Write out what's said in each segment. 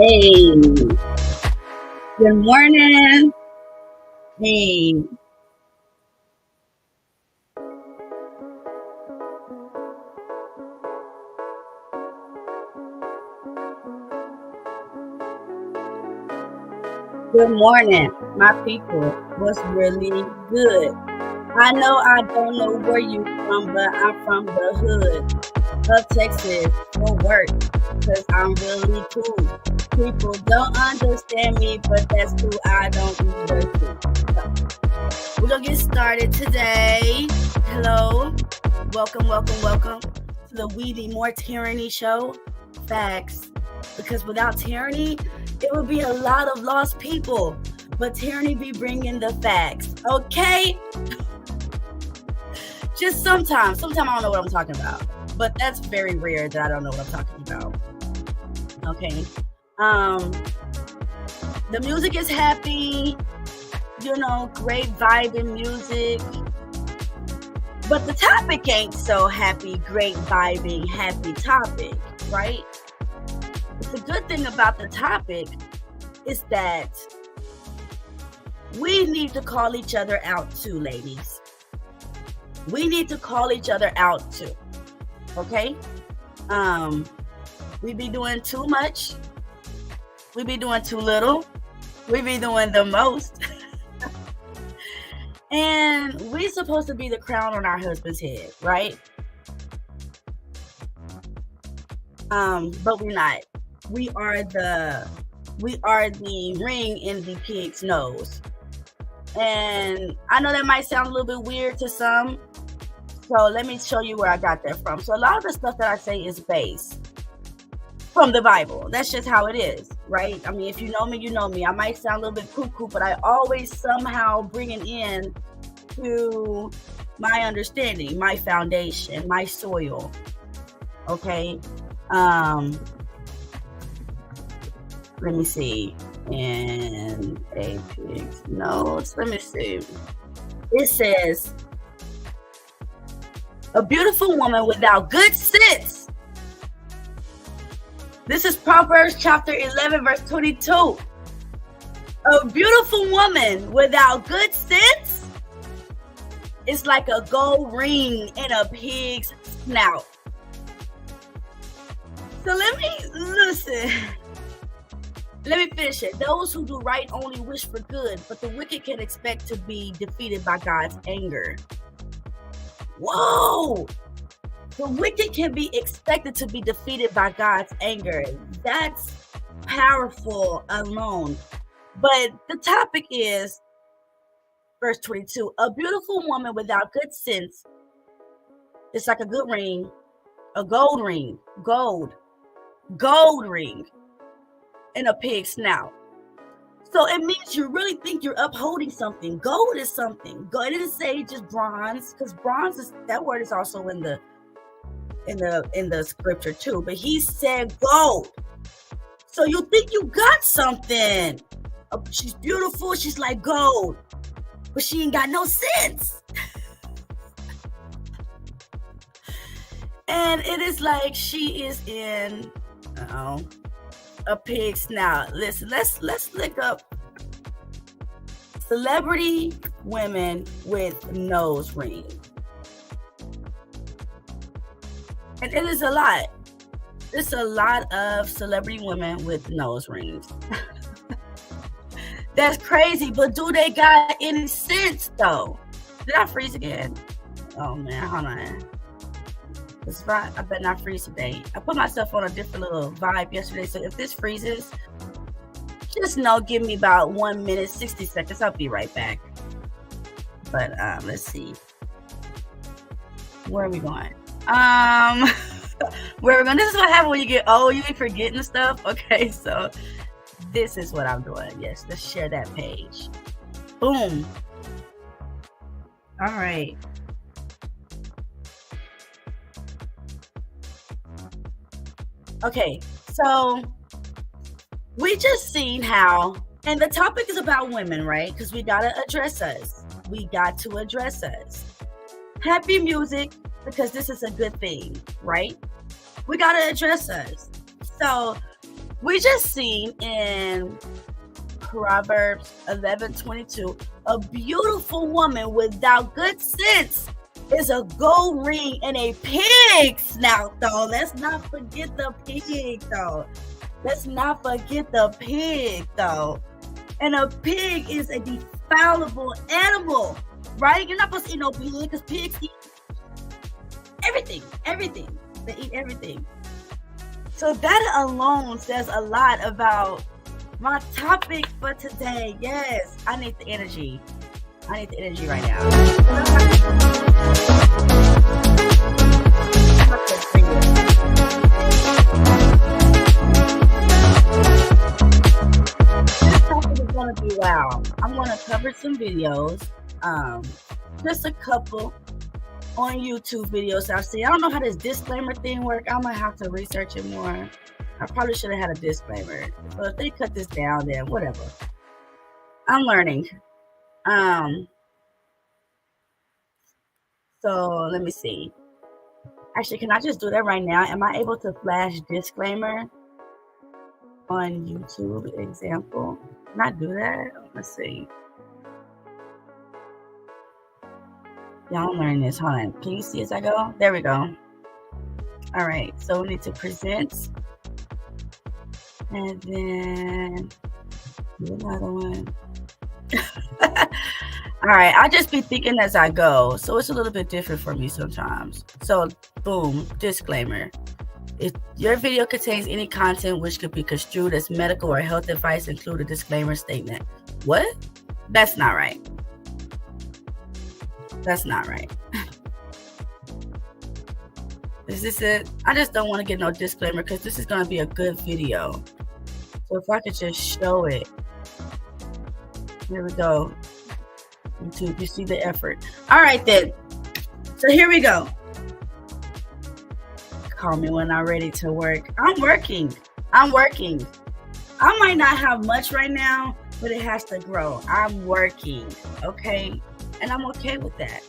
Hey, good morning. Hey, good morning, my people. What's really good? I know I don't know where you from, but I'm from the hood of Texas for work because I'm really cool. People don't understand me, but that's cool. I don't either. So, we're gonna get started today. Hello, welcome to the We Need More Tyranny show. Facts, because without tyranny, it would be a lot of lost people. But tyranny be bringing the facts, okay? Just sometimes I don't know what I'm talking about, but that's very rare that I don't know what I'm talking about. Okay. The music is happy, great vibing music. But the topic ain't so happy, great vibing, happy topic, right? The good thing about the topic is that we need to call each other out too, ladies. We need to call each other out too, okay? We be doing too much. We be doing too little. We be doing the most. And we're supposed to be the crown on our husband's head, right? But we're not. We are the ring in the pig's nose. And I know that might sound a little bit weird to some. So let me show you where I got that from. So a lot of the stuff that I say is based from the Bible. That's just how it is, right? I mean, if you know me, you know me. I might sound a little bit cuckoo, but I always somehow bring it in to my understanding, my foundation, my soil. Okay. Let me see. And a pig's nose. Let me see. It says, a beautiful woman without good sense. This is Proverbs chapter 11, verse 22. A beautiful woman without good sense is like a gold ring in a pig's snout. So let me finish it. Those who do right only wish for good, but the wicked can expect to be defeated by God's anger. Whoa! The wicked can be expected to be defeated by God's anger. That's powerful alone. But the topic is verse 22. A beautiful woman without good sense is like a good ring, a gold ring, gold ring in a pig's snout. So it means you really think you're upholding something. Gold is something. Gold, it didn't say just bronze, because bronze is, that word is also in the scripture too. But he said gold. So you think you got something. She's beautiful. She's like gold, but she ain't got no sense. And it is like she is in a pig snout. Listen, let's look up celebrity women with nose rings. And it is a lot. It's a lot of celebrity women with nose rings. That's crazy, but do they got any sense though? Did I freeze again? Oh man, hold on. It's fine. I better not freeze today. I put myself on a different little vibe yesterday, so if this freezes, just know, give me about 1 minute, 60 seconds. I'll be right back. But let's see. Where are we going? Where we're going? This is what happens when you get old. You be forgetting stuff. Okay, so this is what I'm doing. Yes, let's share that page. Boom. All right. Okay, so we just seen how, and the topic is about women, right? Because we gotta address us. We got to address us. Happy music, because this is a good thing, right? We gotta address us. So We just seen in Proverbs 11:22, a beautiful woman without good sense is a gold ring and a pig snout, though. Let's not forget the pig, though. Let's not forget the pig, though. And a pig is a defilable animal, right? You're not supposed to eat no pig because pigs eat everything. They eat everything. So that alone says a lot about my topic for today. Yes, I need the energy. I need the energy right now. This topic is gonna be wow. I'm gonna cover some videos, just a couple on YouTube videos I've seen. I don't know how this disclaimer thing works. I'm gonna have to research it more. I probably should have had a disclaimer. So if they cut this down, then whatever. I'm learning. So let me see. Actually, can I just do that right now? Am I able to flash disclaimer on YouTube example? Can I do that? Let's see. Y'all learn this. Hold on. Can you see as I go? There we go. All right. So we need to present. And then do another one. All right. I just be thinking as I go. So it's a little bit different for me sometimes. So boom, disclaimer. If your video contains any content which could be construed as medical or health advice, include a disclaimer statement. What? That's not right. That's not right. Is this it? I just don't want to get no disclaimer because this is going to be a good video. So if I could just show it. Here we go. YouTube, you see the effort. All right then. So here we go. Call me when I'm ready to work. I'm working. I might not have much right now, but it has to grow. I'm working. Okay? And I'm okay with that.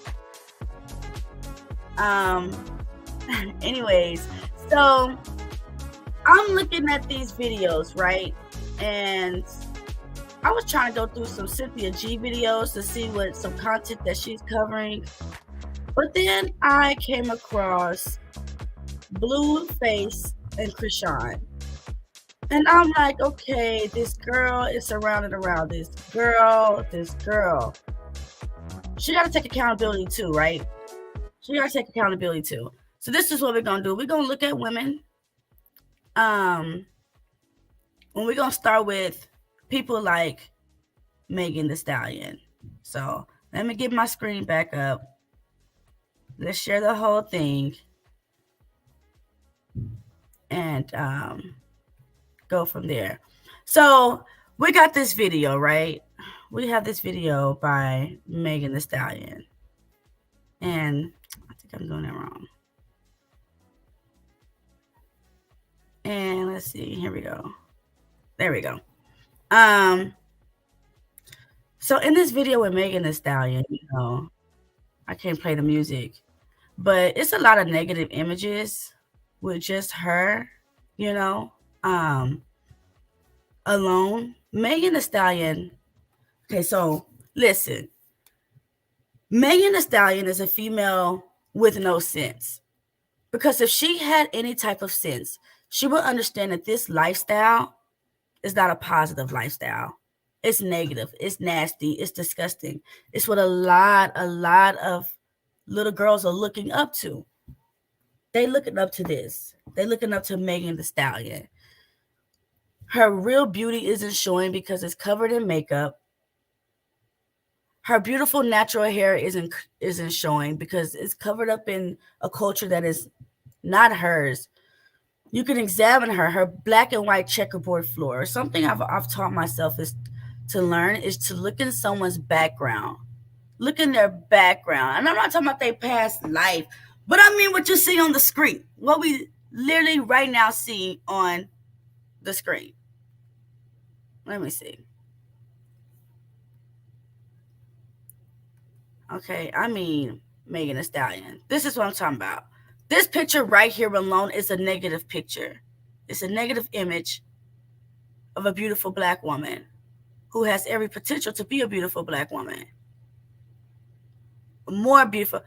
Anyways, so I'm looking at these videos, right? And I was trying to go through some Cynthia G videos to see what some content that she's covering. But then I came across Blueface and Krishan. And I'm like, okay, this girl is surrounded around this girl. She got to take accountability too, right? She got to take accountability too. So this is what we're going to do. We're going to look at women. And we're going to start with people like Megan Thee Stallion. So let me get my screen back up. Let's share the whole thing. And go from there. So we got this video, right? We have this video by Megan Thee Stallion. And I think I'm doing it wrong. And let's see. Here we go. There we go. So in this video with Megan Thee Stallion, you know, I can't play the music, but it's a lot of negative images with just her, you know, alone. Megan Thee Stallion. Okay, so listen. Megan Thee Stallion is a female with no sense. Because if she had any type of sense, she would understand that this lifestyle is not a positive lifestyle. It's negative. It's nasty. It's disgusting. It's what a lot of little girls are looking up to. They looking up to this. They looking up to Megan Thee Stallion. Her real beauty isn't showing because it's covered in makeup. Her beautiful natural hair isn't showing because it's covered up in a culture that is not hers. You can examine her black and white checkerboard floor. Something I've taught myself is to learn is to look in someone's background. Look in their background. And I'm not talking about their past life, but I mean what you see on the screen. What we literally right now see on the screen. Let me see. Okay, I mean Megan Thee Stallion. This is what I'm talking about. This picture right here alone is a negative picture. It's a negative image. of a beautiful black woman who has every potential to be a beautiful black woman. More beautiful,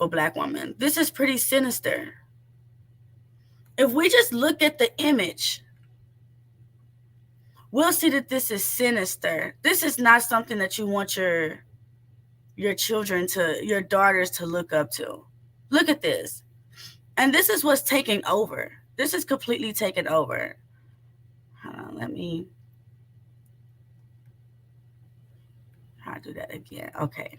black woman. This is pretty sinister. If we just look at the image, we'll see that this is sinister. This is not something that you want your children to, your daughters to look up to. Look at this. And this is what's taking over. This is completely taken over. Hold on, let me, how do that again? Okay.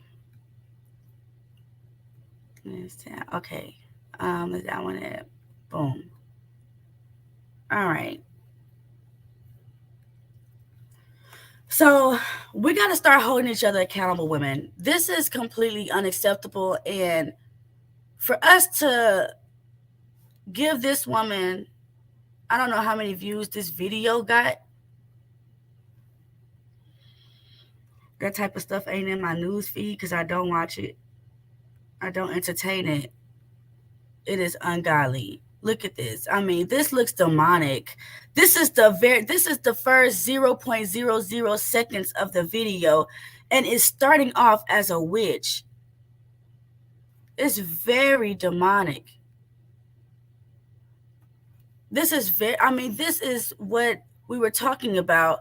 Okay. Is that one it? Boom. All right. So we got to start holding each other accountable, women. This is completely unacceptable. And for us to give this woman, I don't know how many views this video got. That type of stuff ain't in my news feed because I don't watch it. I don't entertain it. It is ungodly. Look at this. I mean, this looks demonic. This is the first 0.00 seconds of the video, and it's starting off as a witch. It's very demonic. This is what we were talking about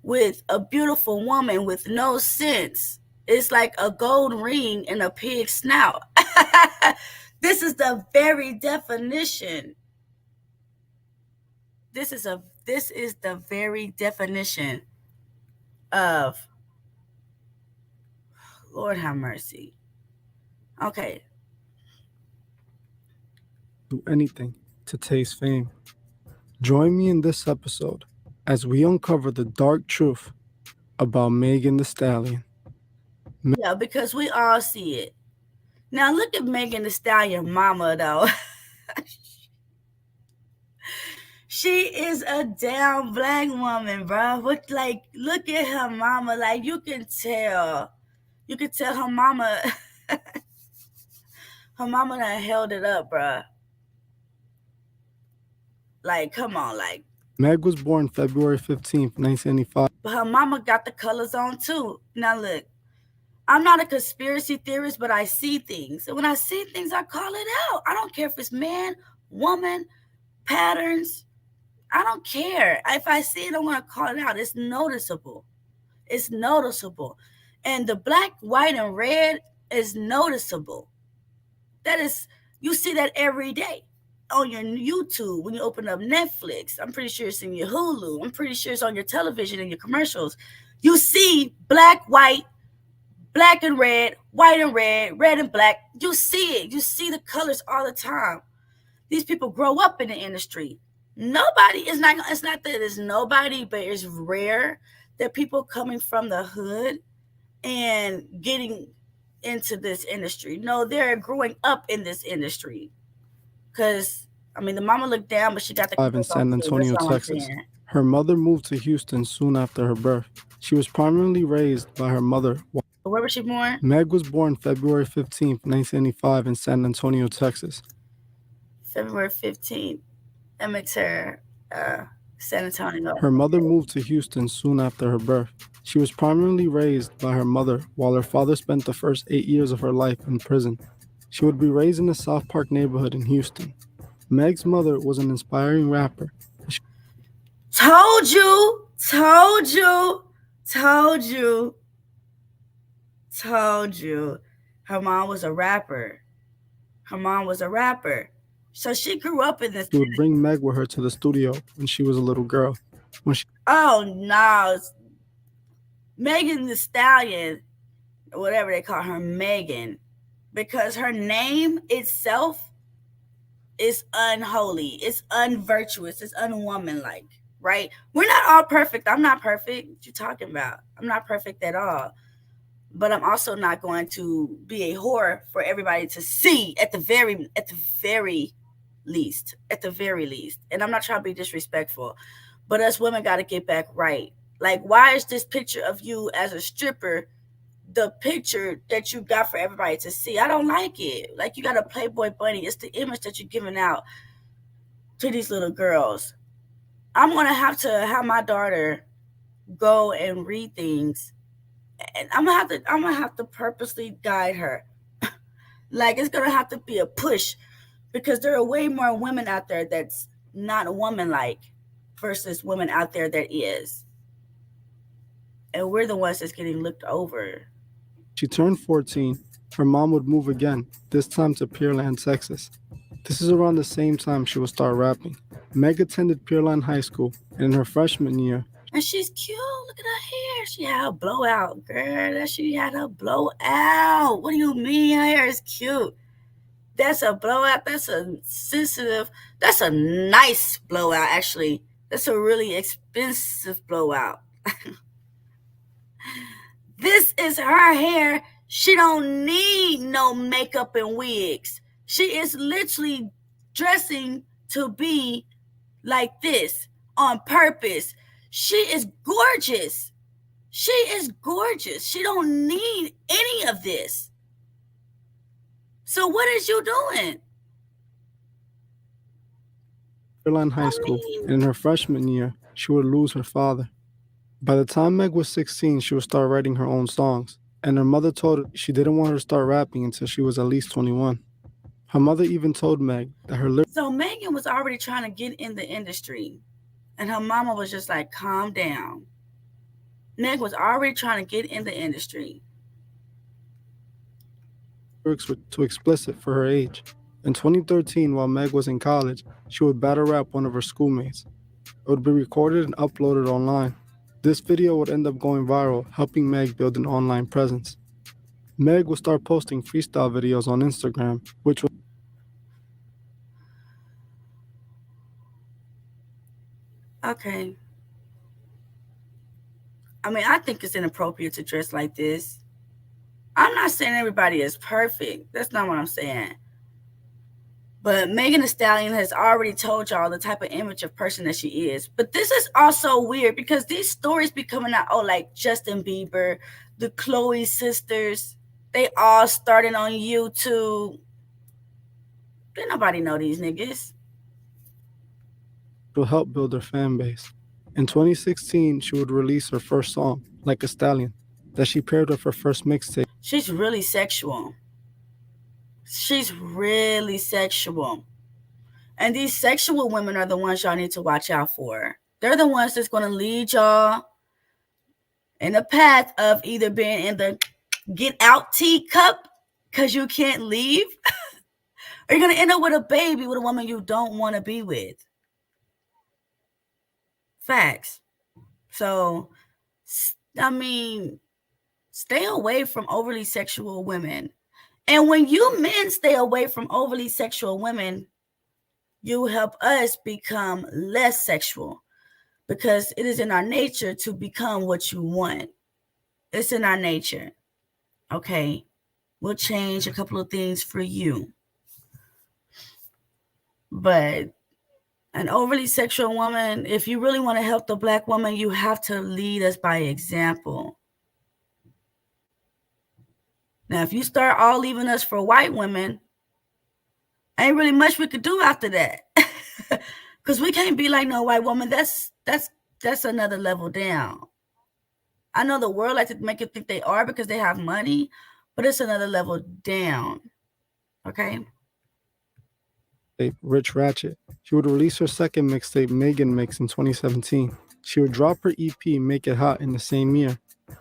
with a beautiful woman with no sense. It's like a gold ring in a pig's snout. This is the very definition. This is the very definition of, Lord have mercy. Okay. Do anything to taste fame. Join me in this episode as we uncover the dark truth about Megan Thee Stallion. Yeah, because we all see it. Now look at Megan Thee Stallion mama though. She is a damn black woman, bro. Look at her mama. Like you can tell her mama her mama done held it up, bro. Like, come on, like. Meg was born February 15th, 1985. But her mama got the colors on too. Now look, I'm not a conspiracy theorist, but I see things. And when I see things, I call it out. I don't care if it's man, woman, patterns. I don't care. If I see it, I want to call it out. It's noticeable. It's noticeable. And the black, white, and red is noticeable. That is, you see that every day on your YouTube, when you open up Netflix. I'm pretty sure it's in your Hulu. I'm pretty sure it's on your television and your commercials. You see black, white, black and red, white and red, red and black. You see it. You see the colors all the time. These people grow up in the industry. It's not that it's nobody, but it's rare that people coming from the hood and getting into this industry. No, they're growing up in this industry. Because, I mean, the mama looked down, but she got the in San Antonio, Texas. Her mother moved to Houston soon after her birth. She was primarily raised by her mother. Where was she born? Meg was born February 15th, 1985 in San Antonio, Texas. February 15th. That makes her San Antonio. Her mother moved to Houston soon after her birth. She was primarily raised by her mother, while her father spent the first 8 years of her life in prison. She would be raised in the South Park neighborhood in Houston. Meg's mother was an inspiring rapper. Told you. Her mom was a rapper. So she grew up in this. She would bring Meg with her to the studio when she was a little girl. Oh, no. Megan Thee Stallion, whatever they call her, Megan, because her name itself is unholy. It's unvirtuous. It's unwomanlike, right? We're not all perfect. I'm not perfect. What you talking about? I'm not perfect at all. But I'm also not going to be a whore for everybody to see at the very least. And I'm not trying to be disrespectful, but us women got to get back right. Like, why is this picture of you as a stripper the picture that you got for everybody to see? I don't like it. Like, you got a Playboy bunny. It's the image that you're giving out to these little girls. I'm gonna have to have my daughter go and read things, and I'm gonna have to purposely guide her. Like it's gonna have to be a push because there are way more women out there that's not a woman like versus women out there that is, and we're the ones that's getting looked over. She turned 14, her mom would move again, this time to Pearland, Texas. This is around the same time she would start rapping. Meg attended Pearland High School, and in her freshman year, And she's cute. Look at her hair. She had a blowout, girl. That she had a blowout. What do you mean? Her hair is cute. That's a blowout. That's a sensitive. That's a nice blowout, actually. That's a really expensive blowout. This is her hair. She don't need no makeup and wigs. She is literally dressing to be like this on purpose. She is gorgeous. She is gorgeous. She don't need any of this. So what is you doing? Pearland High I School, and mean, in her freshman year, she would lose her father. By the time Meg was 16, she would start writing her own songs, and her mother told her she didn't want her to start rapping until she was at least 21. Her mother even told Meg that her lyrics so Megan was already trying to get in the industry, and her mama was just like, calm down. Meg was already trying to get in the industry. were too explicit for her age. In 2013, while Meg was in college, she would battle rap one of her schoolmates. It would be recorded and uploaded online. This video would end up going viral, helping Meg build an online presence. Meg would start posting freestyle videos on Instagram, which was Okay. I mean, I think it's inappropriate to dress like this. I'm not saying everybody is perfect. That's not what I'm saying. But Megan Thee Stallion has already told y'all the type of image of person that she is. But this is also weird because these stories be coming out, oh, like Justin Bieber, the Chloe sisters, they all started on YouTube. Didn't nobody know these niggas. will help build her fan base. In 2016, she would release her first song, Like a Stallion, that she paired with her first mixtape. She's really sexual. She's really sexual. And these sexual women are the ones y'all need to watch out for. They're the ones that's going to lead y'all in the path of either being in the get out teacup because you can't leave, or you're going to end up with a baby with a woman you don't want to be with. Facts. So, I mean, stay away from overly sexual women. And when you men stay away from overly sexual women, you help us become less sexual because it is in our nature to become what you want. It's in our nature. Okay. We'll change a couple of things for you. But an overly sexual woman, if you really want to help the black woman, you have to lead us by example. Now, if you start all leaving us for white women, ain't really much we could do after that. Because we can't be like no white woman. That's another level down. I know the world likes to make it think they are because they have money, but it's another level down. Okay? Rich Ratchet. She would release her second mixtape, Megan Mix, in 2017. She would drop her EP, Make It Hot, in the same year,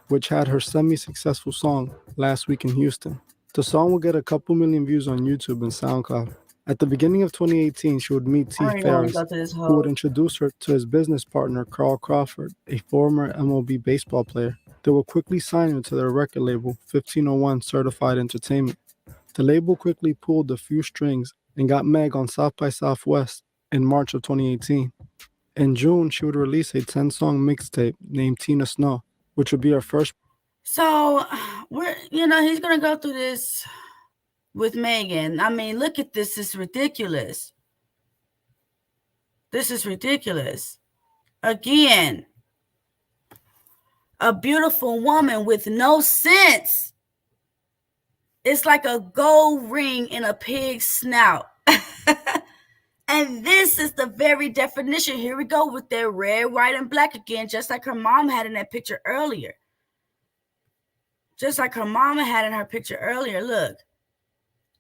which had her semi-successful song, Last Week in Houston. The song would get a couple million views on YouTube and SoundCloud. At the beginning of 2018, she would meet T. Ferris, who would introduce her to his business partner, Carl Crawford, a former MLB baseball player. They would quickly sign her to their record label, 1501 Certified Entertainment. The label quickly pulled a few strings and got Meg on South by Southwest in March of 2018. In June, she would release a 10-song mixtape named Tina Snow, which would be her first. So, he's going to go through this with Megan. I mean, look at this. This is ridiculous. This is ridiculous. Again, a beautiful woman with no sense. It's like a gold ring in a pig's snout. And this is the very definition. Here we go with their red, white, and black again, just like her mom had in that picture earlier. Just like her mama had in her picture earlier. Look.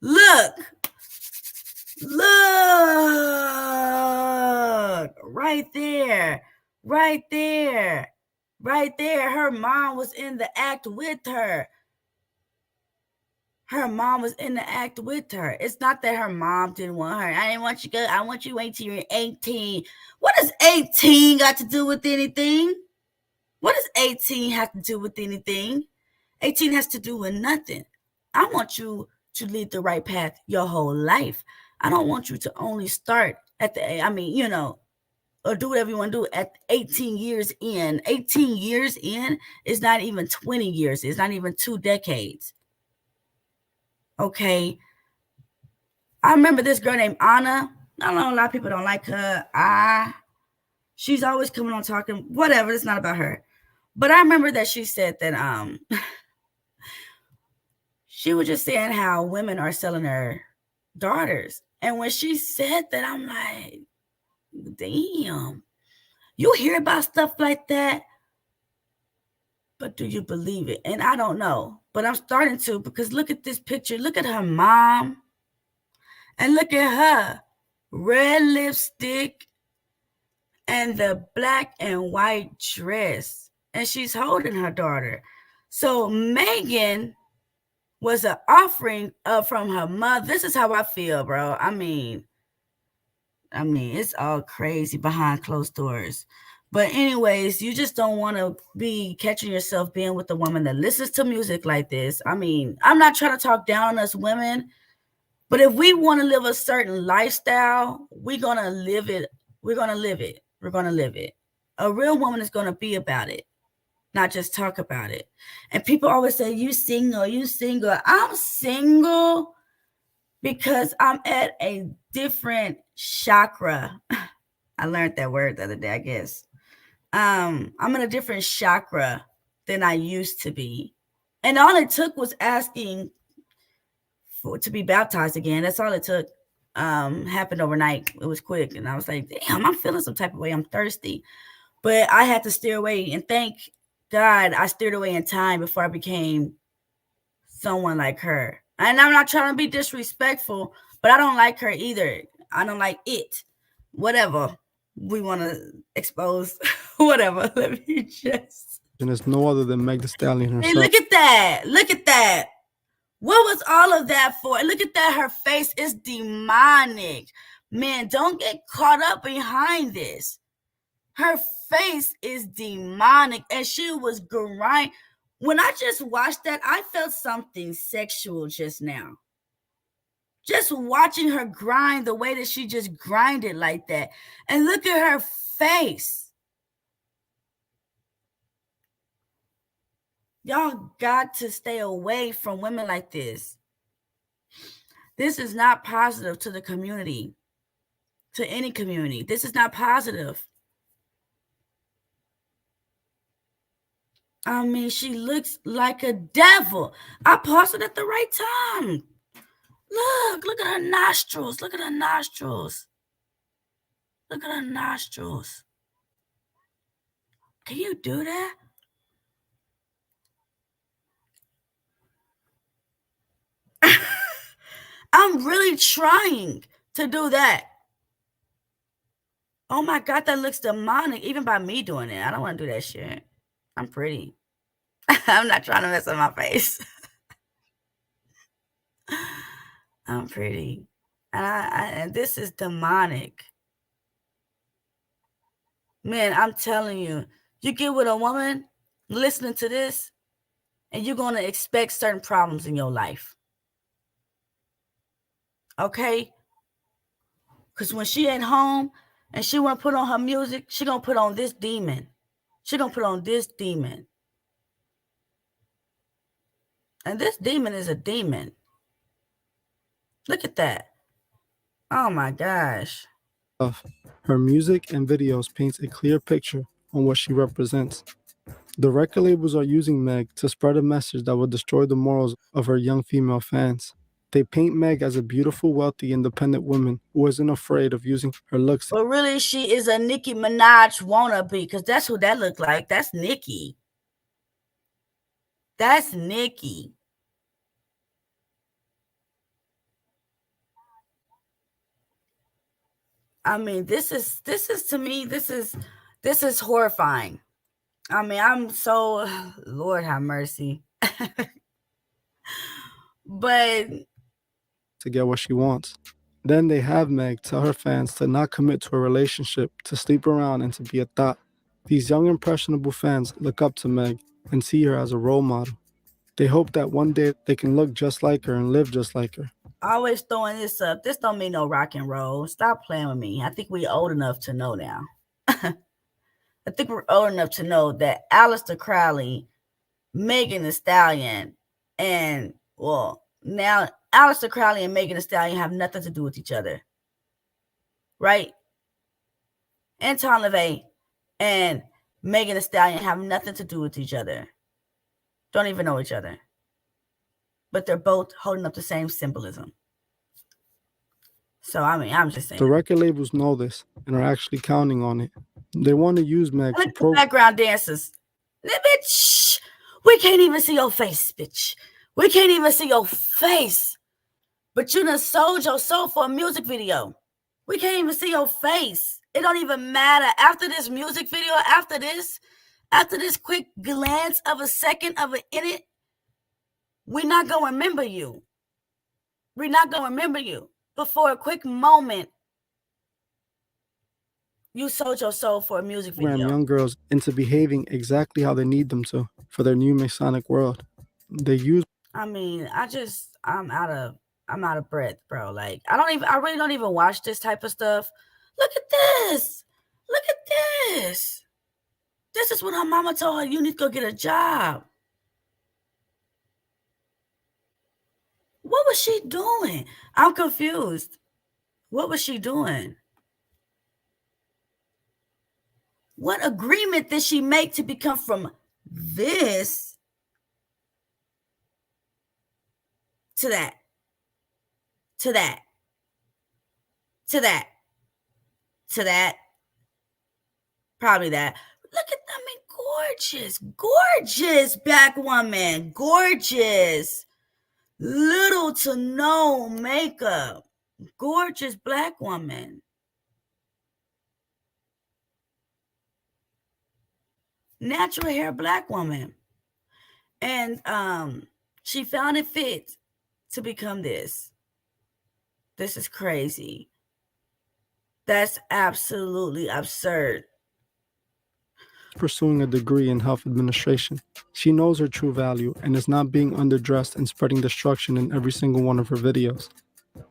Look. Look. Right there. Right there. Right there. Her mom was in the act with her. Her mom was in the act with her. It's not that her mom didn't want her. I didn't want you to go. I want you to wait till you're 18. What does 18 got to do with anything? What does 18 have to do with anything? 18 has to do with nothing. I want you to lead the right path your whole life. I don't want you to only start at or do whatever you want to do at 18 years in. 18 years in is not even 20 years. It's not even 2 decades. Okay. I remember this girl named Anna. I know a lot of people don't like her. She's always coming on talking, whatever, it's not about her. But I remember that she said that she was just saying how women are selling their daughters. And when she said that, I'm like, damn. You hear about stuff like that, but do you believe it? And I don't know. But I'm starting to, because look at this picture. Look at her mom. And look at her. Red lipstick and the black and white dress. And she's holding her daughter. So Megan was an offering from her mother. This is how I feel, bro. I mean, it's all crazy behind closed doors. But anyways, you just don't want to be catching yourself being with a woman that listens to music like this. I mean, I'm not trying to talk down on us women, but if we want to live a certain lifestyle, we're going to live it. We're going to live it. We're going to live it. A real woman is going to be about it, not just talk about it. And people always say, you single, you single. I'm single because I'm at a different chakra. I learned that word the other day, I guess. I'm in a different chakra than I used to be. And all it took was asking to be baptized again. That's all it took. Happened overnight. It was quick. And I was like, damn, I'm feeling some type of way. I'm thirsty. But I had to steer away. And thank God I steered away in time before I became someone like her. And I'm not trying to be disrespectful, but I don't like her either. I don't like it. Whatever we want to expose, whatever. Let me just. And it's no other than Meg the Stallion Hey, herself. look at that. Look at that. What was all of that for? And look at that. Her face is demonic. Man, don't get caught up behind this. Her face is demonic. And she was grinding. When I just watched that, I felt something sexual just now. Just watching her grind the way that she just grinded like that. And look at her face. Y'all got to stay away from women like this. This is not positive to the community, to any community. This is not positive. I mean, she looks like a devil. I paused it at the right time. Look at her nostrils. Look at her nostrils. Look at her nostrils. Can you do that? I'm really trying to do that. Oh my God, that looks demonic, even by me doing it. I don't want to do that shit. I'm pretty. I'm not trying to mess up my face. I'm pretty. And this is demonic. Man, I'm telling you, you get with a woman listening to this, and you're going to expect certain problems in your life. Okay? Because when she ain't home and she want to put on her music, she going to put on this demon. She going to put on this demon. And this demon is a demon. Look at that. Oh my gosh. Her music and videos paints a clear picture on what she represents. The record labels are using Meg to spread a message that will destroy the morals of her young female fans. They paint Meg as a beautiful, wealthy, independent woman who isn't afraid of using her looks. But really, she is a Nicki Minaj wannabe, because that's who that looked like. That's Nicki. That's Nicki. I mean, this is to me, this is horrifying. I mean, I'm so Lord have mercy. But to get what she wants. Then they have Meg tell her fans to not commit to a relationship, to sleep around, and to be a thought. These young, impressionable fans look up to Meg and see her as a role model. They hope that one day they can look just like her and live just like her. Always throwing this up. This don't mean no rock and roll. Stop playing with me. I think we're old enough to know now. I think we're old enough to know that Aleister Crowley, Megan Thee Stallion, and now Aleister Crowley and Megan Thee Stallion have nothing to do with each other, right? Anton LaVey and Megan Thee Stallion have nothing to do with each other. Don't even know each other. But they're both holding up the same symbolism. So, I mean, I'm just saying. The record labels know this and are actually counting on it. They want to use Meg Look at the background dancers. Bitch, we can't even see your face, bitch. We can't even see your face. But you done sold your soul for a music video. We can't even see your face. It don't even matter. After this music video, after this quick glance of a second of it in it, we're not going to remember you. We're not going to remember you. But for a quick moment, you sold your soul for a music video. Young girls into behaving exactly how they need them to for their new Masonic world. They use. I mean, I'm out of breath, bro. Like, I really don't even watch this type of stuff. Look at this. Look at this. This is what her mama told her. You need to go get a job. What was she doing? I'm confused. What was she doing? What agreement did she make to become from this to that? To that? To that? To that? Probably that. Look at them, gorgeous black woman, gorgeous. Little to no makeup, gorgeous black woman. Natural hair black woman. And she found it fit to become this. This is crazy. That's absolutely absurd. Pursuing a degree in health administration. She knows her true value and is not being underdressed and spreading destruction in every single one of her videos.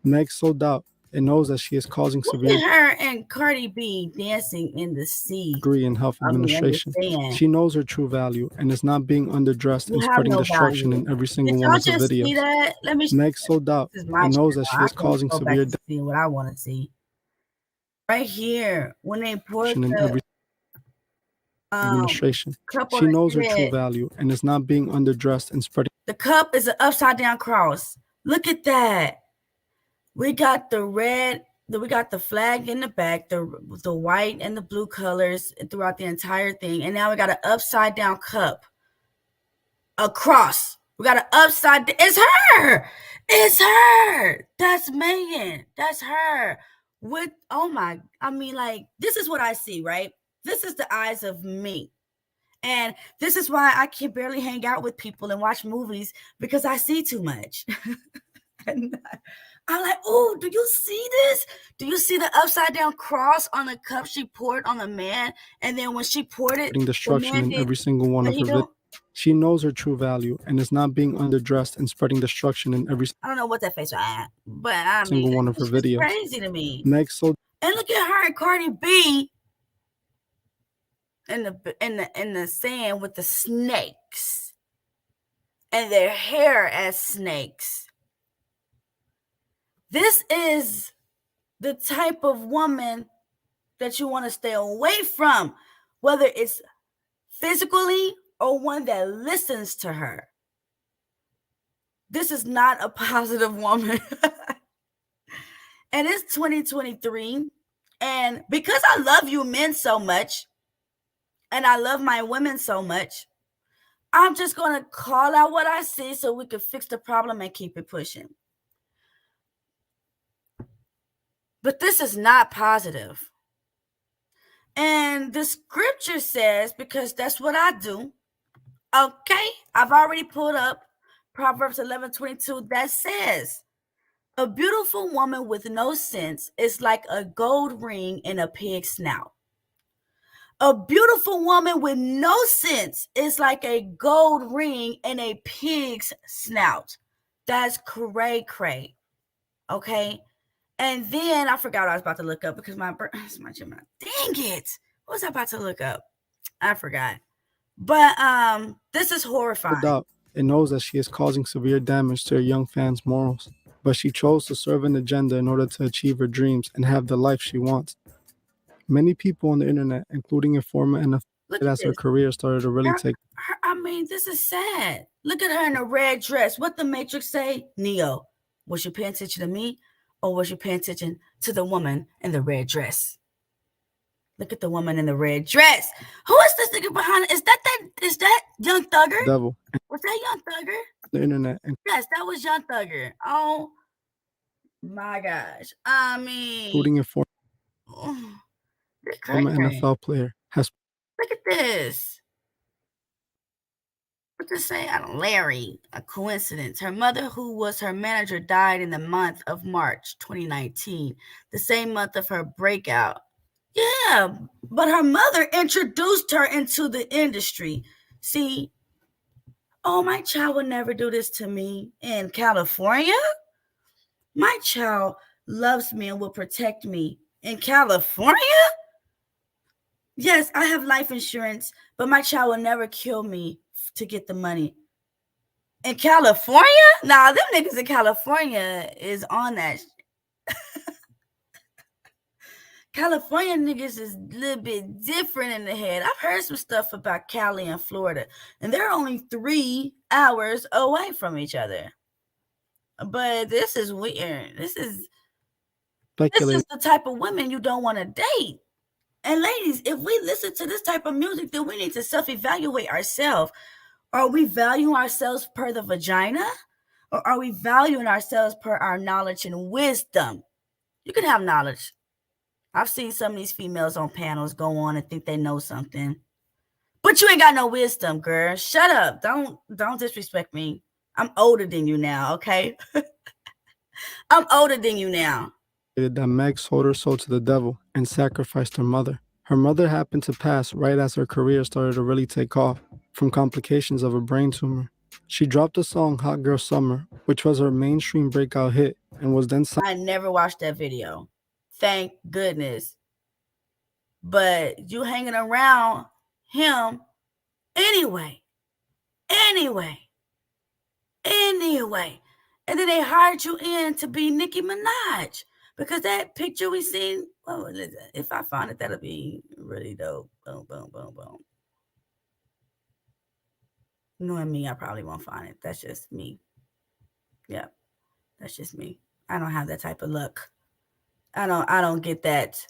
Meg sold out and knows that she is causing severe. Look at her and Cardi B dancing in the sea. Degree in health administration. She knows her true value and is not being underdressed and spreading destruction in every single one of her videos. See that? Let me. Meg sold out and knows that she is causing severe. See what I want to see. Right here, when they pour in every administration. She knows her true value and is not being underdressed and spreading. The cup is an upside down cross. Look at that. We got the red, we got the flag in the back, the white and the blue colors throughout the entire thing. And now we got an upside down cup. A cross. We got an upside down. It's her. It's her. That's Megan. That's her. I mean, like, this is what I see, right? This is the eyes of me. And this is why I can barely hang out with people and watch movies, because I see too much. And I'm like, oh, do you see this? Do you see the upside down cross on the cup she poured on the man? And then when she poured it, destruction in every single one of her videos. She knows her true value and is not being underdressed and spreading destruction in every. I don't know what that face was at, but I single mean, one of her videos. Crazy to me. Next, so and look at her and Cardi B in the sand with the snakes and their hair as snakes. This is the type of woman that you want to stay away from, whether it's physically or one that listens to her. This is not a positive woman. And it's 2023. And because I love you men so much, and I love my women so much, I'm just going to call out what I see so we can fix the problem and keep it pushing. But this is not positive. And the scripture says, because that's what I do, okay, I've already pulled up Proverbs 11:22 that says, a beautiful woman with no sense is like a gold ring in a pig's snout. A beautiful woman with no sense is like a gold ring in a pig's snout. That's cray cray. Okay. And then I forgot what I was about to look up because my Gemini. Dang it. What was I about to look up? I forgot. But this is horrifying. Doubt, it knows that she is causing severe damage to her young fans' morals, but she chose to serve an agenda in order to achieve her dreams and have the life she wants. Many people on the internet, including a former NFL, as her career started to really take. I mean, this is sad. Look at her in a red dress. What the Matrix say? Neo, was you paying attention to me, or was you paying attention to the woman in the red dress? Look at the woman in the red dress. Who is this nigga behind it? Is that Young Thugger? Devil. Was that Young Thugger? The internet. Yes, that was Young Thugger. Oh my gosh. I mean, including a former NFL player, has. Look at this. What to say? I don't. Larry. A coincidence. Her mother, who was her manager, died in the month of March 2019, the same month of her breakout. Yeah, but her mother introduced her into the industry. See, oh, my child would never do this to me. In California, my child loves me and will protect me. In California, yes, I have life insurance, but my child will never kill me to get the money. In California? Nah, them niggas in California is on that. California niggas is a little bit different in the head. I've heard some stuff about Cali and Florida, and they're only 3 hours away from each other. But this is weird. This is the type of women you don't want to date. And ladies, if we listen to this type of music, then we need to self-evaluate ourselves. Are we valuing ourselves per the vagina? Or are we valuing ourselves per our knowledge and wisdom? You can have knowledge. I've seen some of these females on panels go on and think they know something. But you ain't got no wisdom, girl. Shut up. Don't disrespect me. I'm older than you now, okay? I'm older than you now. That Meg sold her soul to the devil and sacrificed her mother. Her mother happened to pass right as her career started to really take off from complications of a brain tumor. She dropped the song Hot Girl Summer, which was her mainstream breakout hit, and was then signed. I never watched that video. Thank goodness. But you hanging around him anyway. And then they hired you in to be Nicki Minaj. Because that picture we seen, well, if I find it, that'll be really dope. Boom, boom, boom, boom. Knowing me, I probably won't find it. That's just me. Yeah, that's just me. I don't have that type of luck. I don't get that.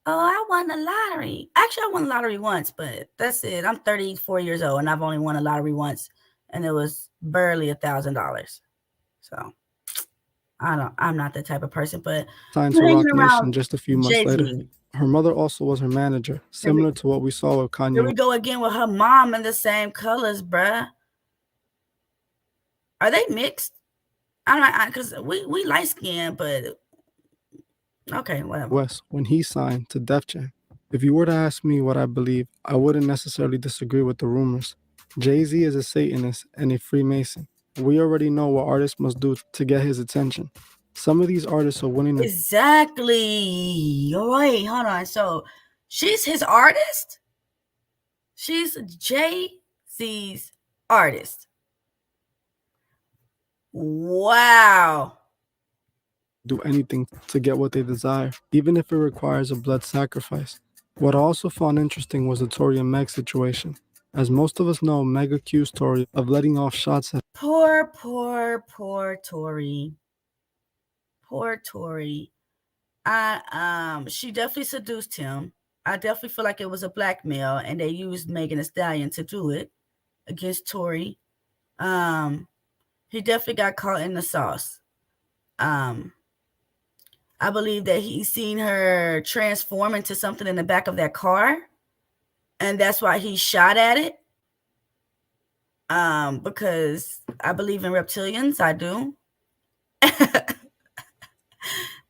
Oh, I won the lottery. Actually, I won the lottery once, but that's it. I'm 34 years old, and I've only won a lottery once, and it was barely $1,000. So I'm not that type of person, but signed to Roc Nation just a few months later. Her mother also was her manager, similar to what we saw with Kanye. Here we go again with her mom in the same colors, bruh. Are they mixed? I'm not, because we light skinned, but okay, whatever. West, when he signed to Def Jam. If you were to ask me what I believe, I wouldn't necessarily disagree with the rumors. Jay-Z is a Satanist and a Freemason. We already know what artists must do to get his attention. Some of these artists are winning. Exactly. Wait, hold on. So she's his artist? She's Jay-Z's artist. Wow. Do anything to get what they desire, even if it requires a blood sacrifice. What I also found interesting was the Tory and Meg situation. As most of us know, Meg accused Tori of letting off shots at Poor Tori. Poor Tori. She definitely seduced him. I definitely feel like it was a blackmail, and they used Megan Thee Stallion to do it against Tori. Um, he definitely got caught in the sauce. Um, I believe that he seen her transform into something in the back of that car, and that's why he shot at it. Because I believe in reptilians. I do.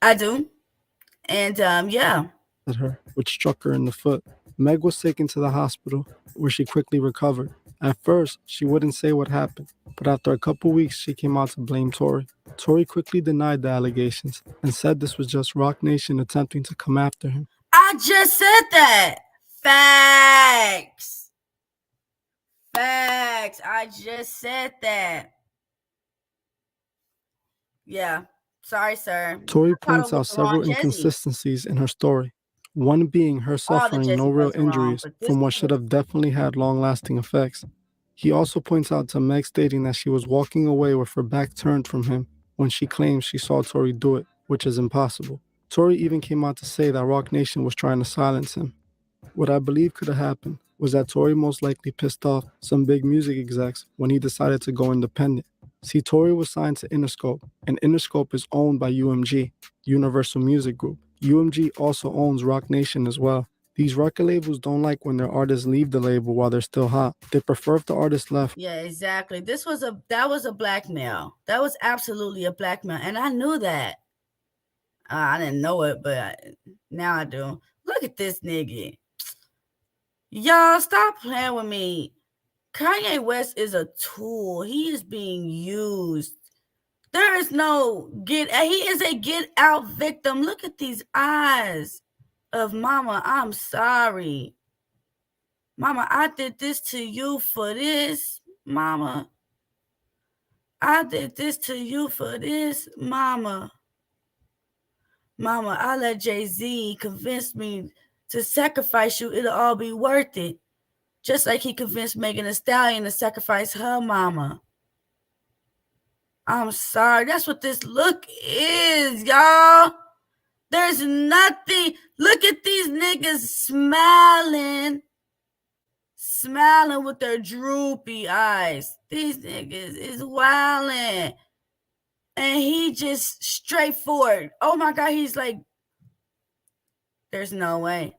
I do. And yeah. her, which struck her in the foot. Meg was taken to the hospital, where she quickly recovered. At first, she wouldn't say what happened, but after a couple weeks, she came out to blame Tori. Tori quickly denied the allegations and said this was just Rock Nation attempting to come after him. I just said that. Facts. Facts. I just said that. Yeah. Sorry, sir. Tori Caught him points with out the wrong several Jezzy. inconsistencies in her story, one being her All the suffering no Jezzy real was wrong, injuries but this from what one should was have definitely had long lasting effects. He also points out to Meg stating that she was walking away with her back turned from him when she claims she saw Tori do it, which is impossible. Tori even came out to say that Rock Nation was trying to silence him. What I believe could have happened was that Tori most likely pissed off some big music execs when he decided to go independent. See, Tori was signed to Interscope, and Interscope is owned by UMG, Universal Music Group. UMG also owns Rock Nation as well. These record labels don't like when their artists leave the label while they're still hot. They prefer if the artist left. Yeah, exactly. That was a blackmail. That was absolutely a blackmail, and I knew that. I didn't know it, but now I do. Look at this nigga. Y'all stop playing with me. Kanye West is a tool. He is being used. There is no he is a get out victim. Look at these eyes of mama. I'm sorry. Mama, I did this to you for this. Mama, I did this to you for this. Mama. Mama, I let Jay-Z convince me to sacrifice you. It'll all be worth it. Just like he convinced Megan Thee Stallion to sacrifice her mama. I'm sorry. That's what this look is, y'all. There's nothing. Look at these niggas smiling. Smiling with their droopy eyes. These niggas is wilding. And he just straightforward. Oh my God, he's like, there's no way.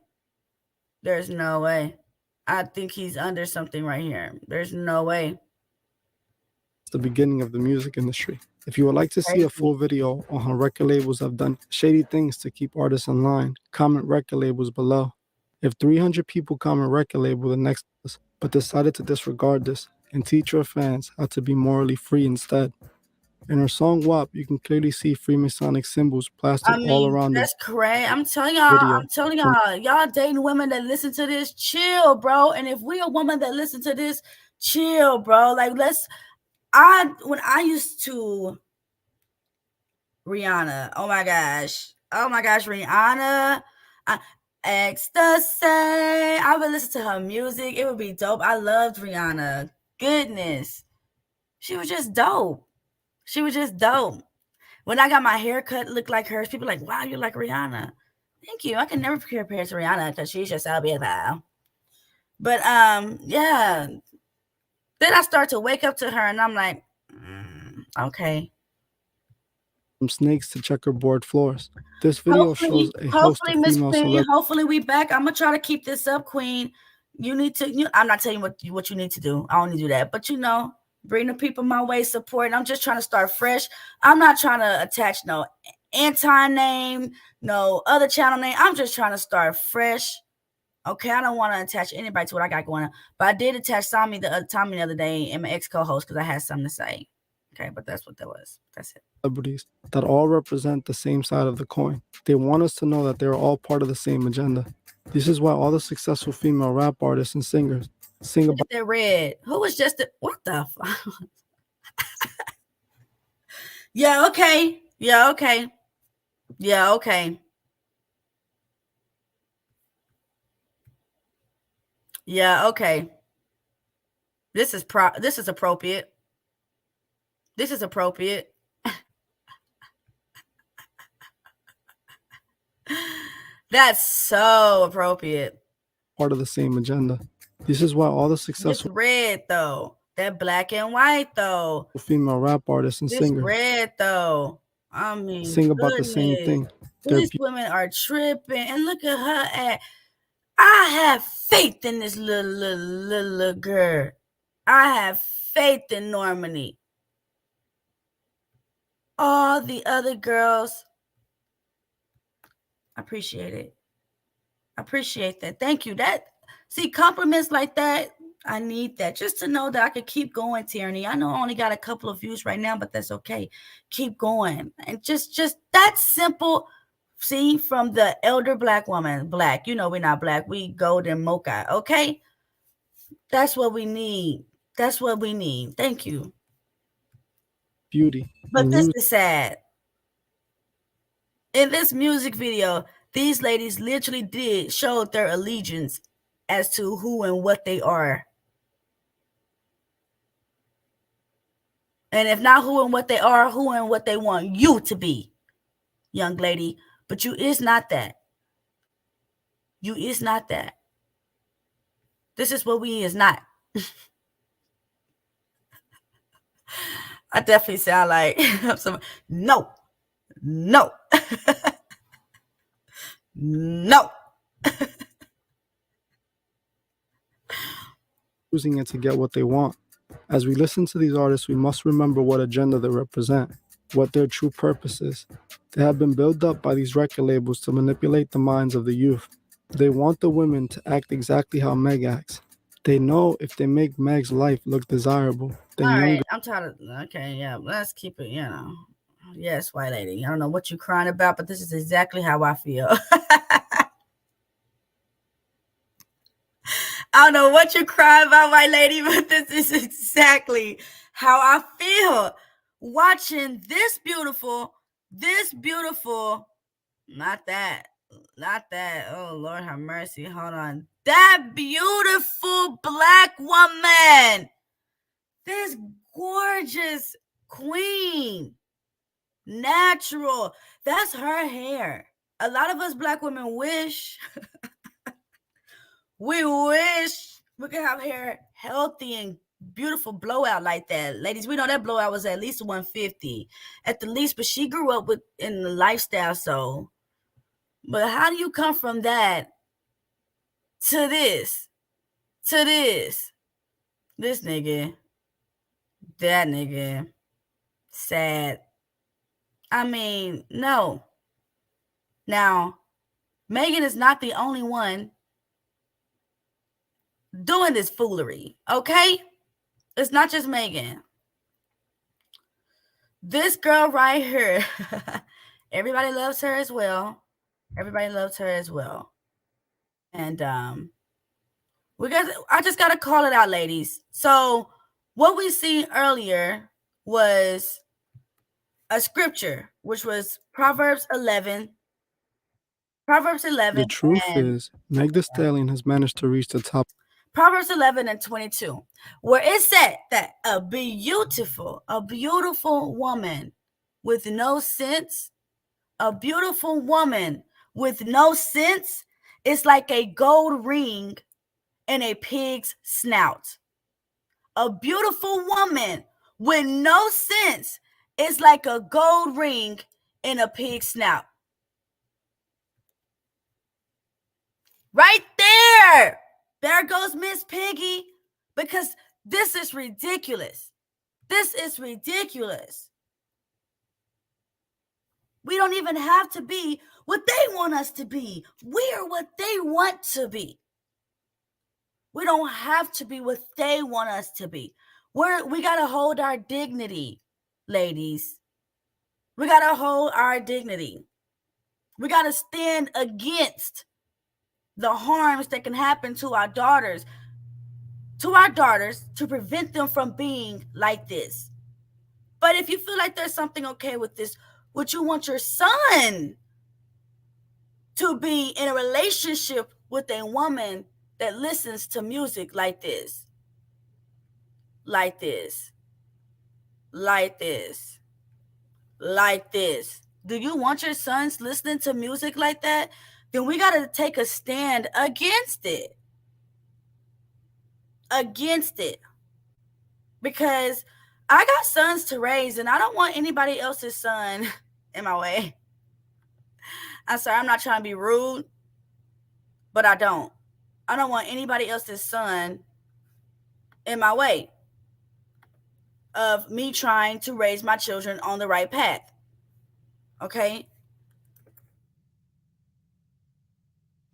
There's no way. I think he's under something right here. There's no way. The beginning of the music industry. If you would like to see a full video on how record labels have done shady things to keep artists in line, comment record labels below. If 300 people comment record label the next but decided to disregard this and teach your fans how to be morally free instead. In her song WAP, you can clearly see Freemasonic symbols plastered all around the that's crazy. I'm telling video. y'all dating women that listen to this, chill, bro. And if we a woman that listen to this, chill, bro. Like when I used to Rihanna, oh my gosh, Rihanna, ecstasy. I would listen to her music. It would be dope. I loved Rihanna. Goodness, she was just dope. When I got my haircut look like hers, people like, wow, you're like Rihanna. Thank you. I can never compare to Rihanna because she's just so beautiful. But yeah. Then I start to wake up to her and I'm like, okay. From snakes to checkerboard floors. This video shows a host of Miss female Queen, celebrities. hopefully we back. I'm gonna try to keep this up, Queen. You need to. I'm not telling you what you need to do. I don't need to do that, but bring the people my way, support. I'm just trying to start fresh. I'm not trying to attach no anti name, no other channel name. I'm just trying to start fresh. Okay, I don't want to attach anybody to what I got going on, but I did attach Tommy the other day and my ex co-host because I had something to say. Okay, but that's what that was. That's it. Celebrities that all represent the same side of the coin. They want us to know that they're all part of the same agenda. This is why all the successful female rap artists and singers sing about. They're red. Who was just what the fuck? Yeah, okay. Yeah, okay. Yeah, okay. Yeah, okay. This is appropriate. This is appropriate. That's so appropriate. part of the same agenda. This is why all the This successful red though. That black and white though. female rap artists and This singers red though. I mean, sing about the same goodness. thing. Their These women are tripping. And look at her at. I have faith in this little girl. I have faith in Normani. All the other girls, I appreciate it. I appreciate that. Thank you. See, compliments like that, I need that just to know that I could keep going, Tierney. I know I only got a couple of views right now, but that's okay. Keep going. And just that simple. See, from the elder black woman, black, we're not black, we golden mocha, okay? That's what we need. That's what we need. Thank you. beauty. But this is sad. In this music video, these ladies literally showed their allegiance as to who and what they are. And if not who and what they are, who and what they want you to be, young lady. But you is not that. You is not that. This is what we is not. I definitely sound like no. No. No. Using it to get what they want. As we listen to these artists, we must remember what agenda they represent, what their true purpose is. They have been built up by these record labels to manipulate the minds of the youth. They want the women to act exactly how Meg acts. They know if they make Meg's life look desirable, then all younger. right, I'm tired of. Okay, yeah, let's keep it. Yes, white lady. I don't know what you're crying about, but this is exactly how I feel. I don't know what you're crying about, white lady, but this is exactly how I feel watching this beautiful, not that, oh Lord have mercy, hold on, that beautiful black woman, this gorgeous queen, natural, that's her hair. A lot of us black women wish we could have hair healthy and beautiful blowout like that. Ladies, we know that blowout was at least 150 at the least, but she grew up in the lifestyle. So, but how do you come from that to this, this nigga, that nigga, sad? I mean, no. Now, Megan is not the only one doing this foolery, okay? It's not just Megan. This girl right here, everybody loves her as well. Everybody loves her as well. And I just gotta call it out, ladies. So what we seen earlier was a scripture, which was Proverbs 11. The truth is, Meg Thee Stallion has managed to reach the top. Proverbs 11 and 22, where it said that a beautiful woman with no sense, is like a gold ring in a pig's snout. A beautiful woman with no sense is like a gold ring in a pig's snout. Right there. There goes Miss Piggy, because this is ridiculous. This is ridiculous. We don't even have to be what they want us to be. We are what they want to be. We don't have to be what they want us to be. We got to hold our dignity, ladies. We got to hold our dignity. We got to stand against the harms that can happen to our daughters, to prevent them from being like this. But if you feel like there's something okay with this, would you want your son to be in a relationship with a woman that listens to music like this? like this, like this, like this. Do you want your sons listening to music like that? Then we got to take a stand against it. Against it. Because I got sons to raise and I don't want anybody else's son in my way. I'm sorry, I'm not trying to be rude, but I don't. I don't want anybody else's son in my way of me trying to raise my children on the right path. Okay?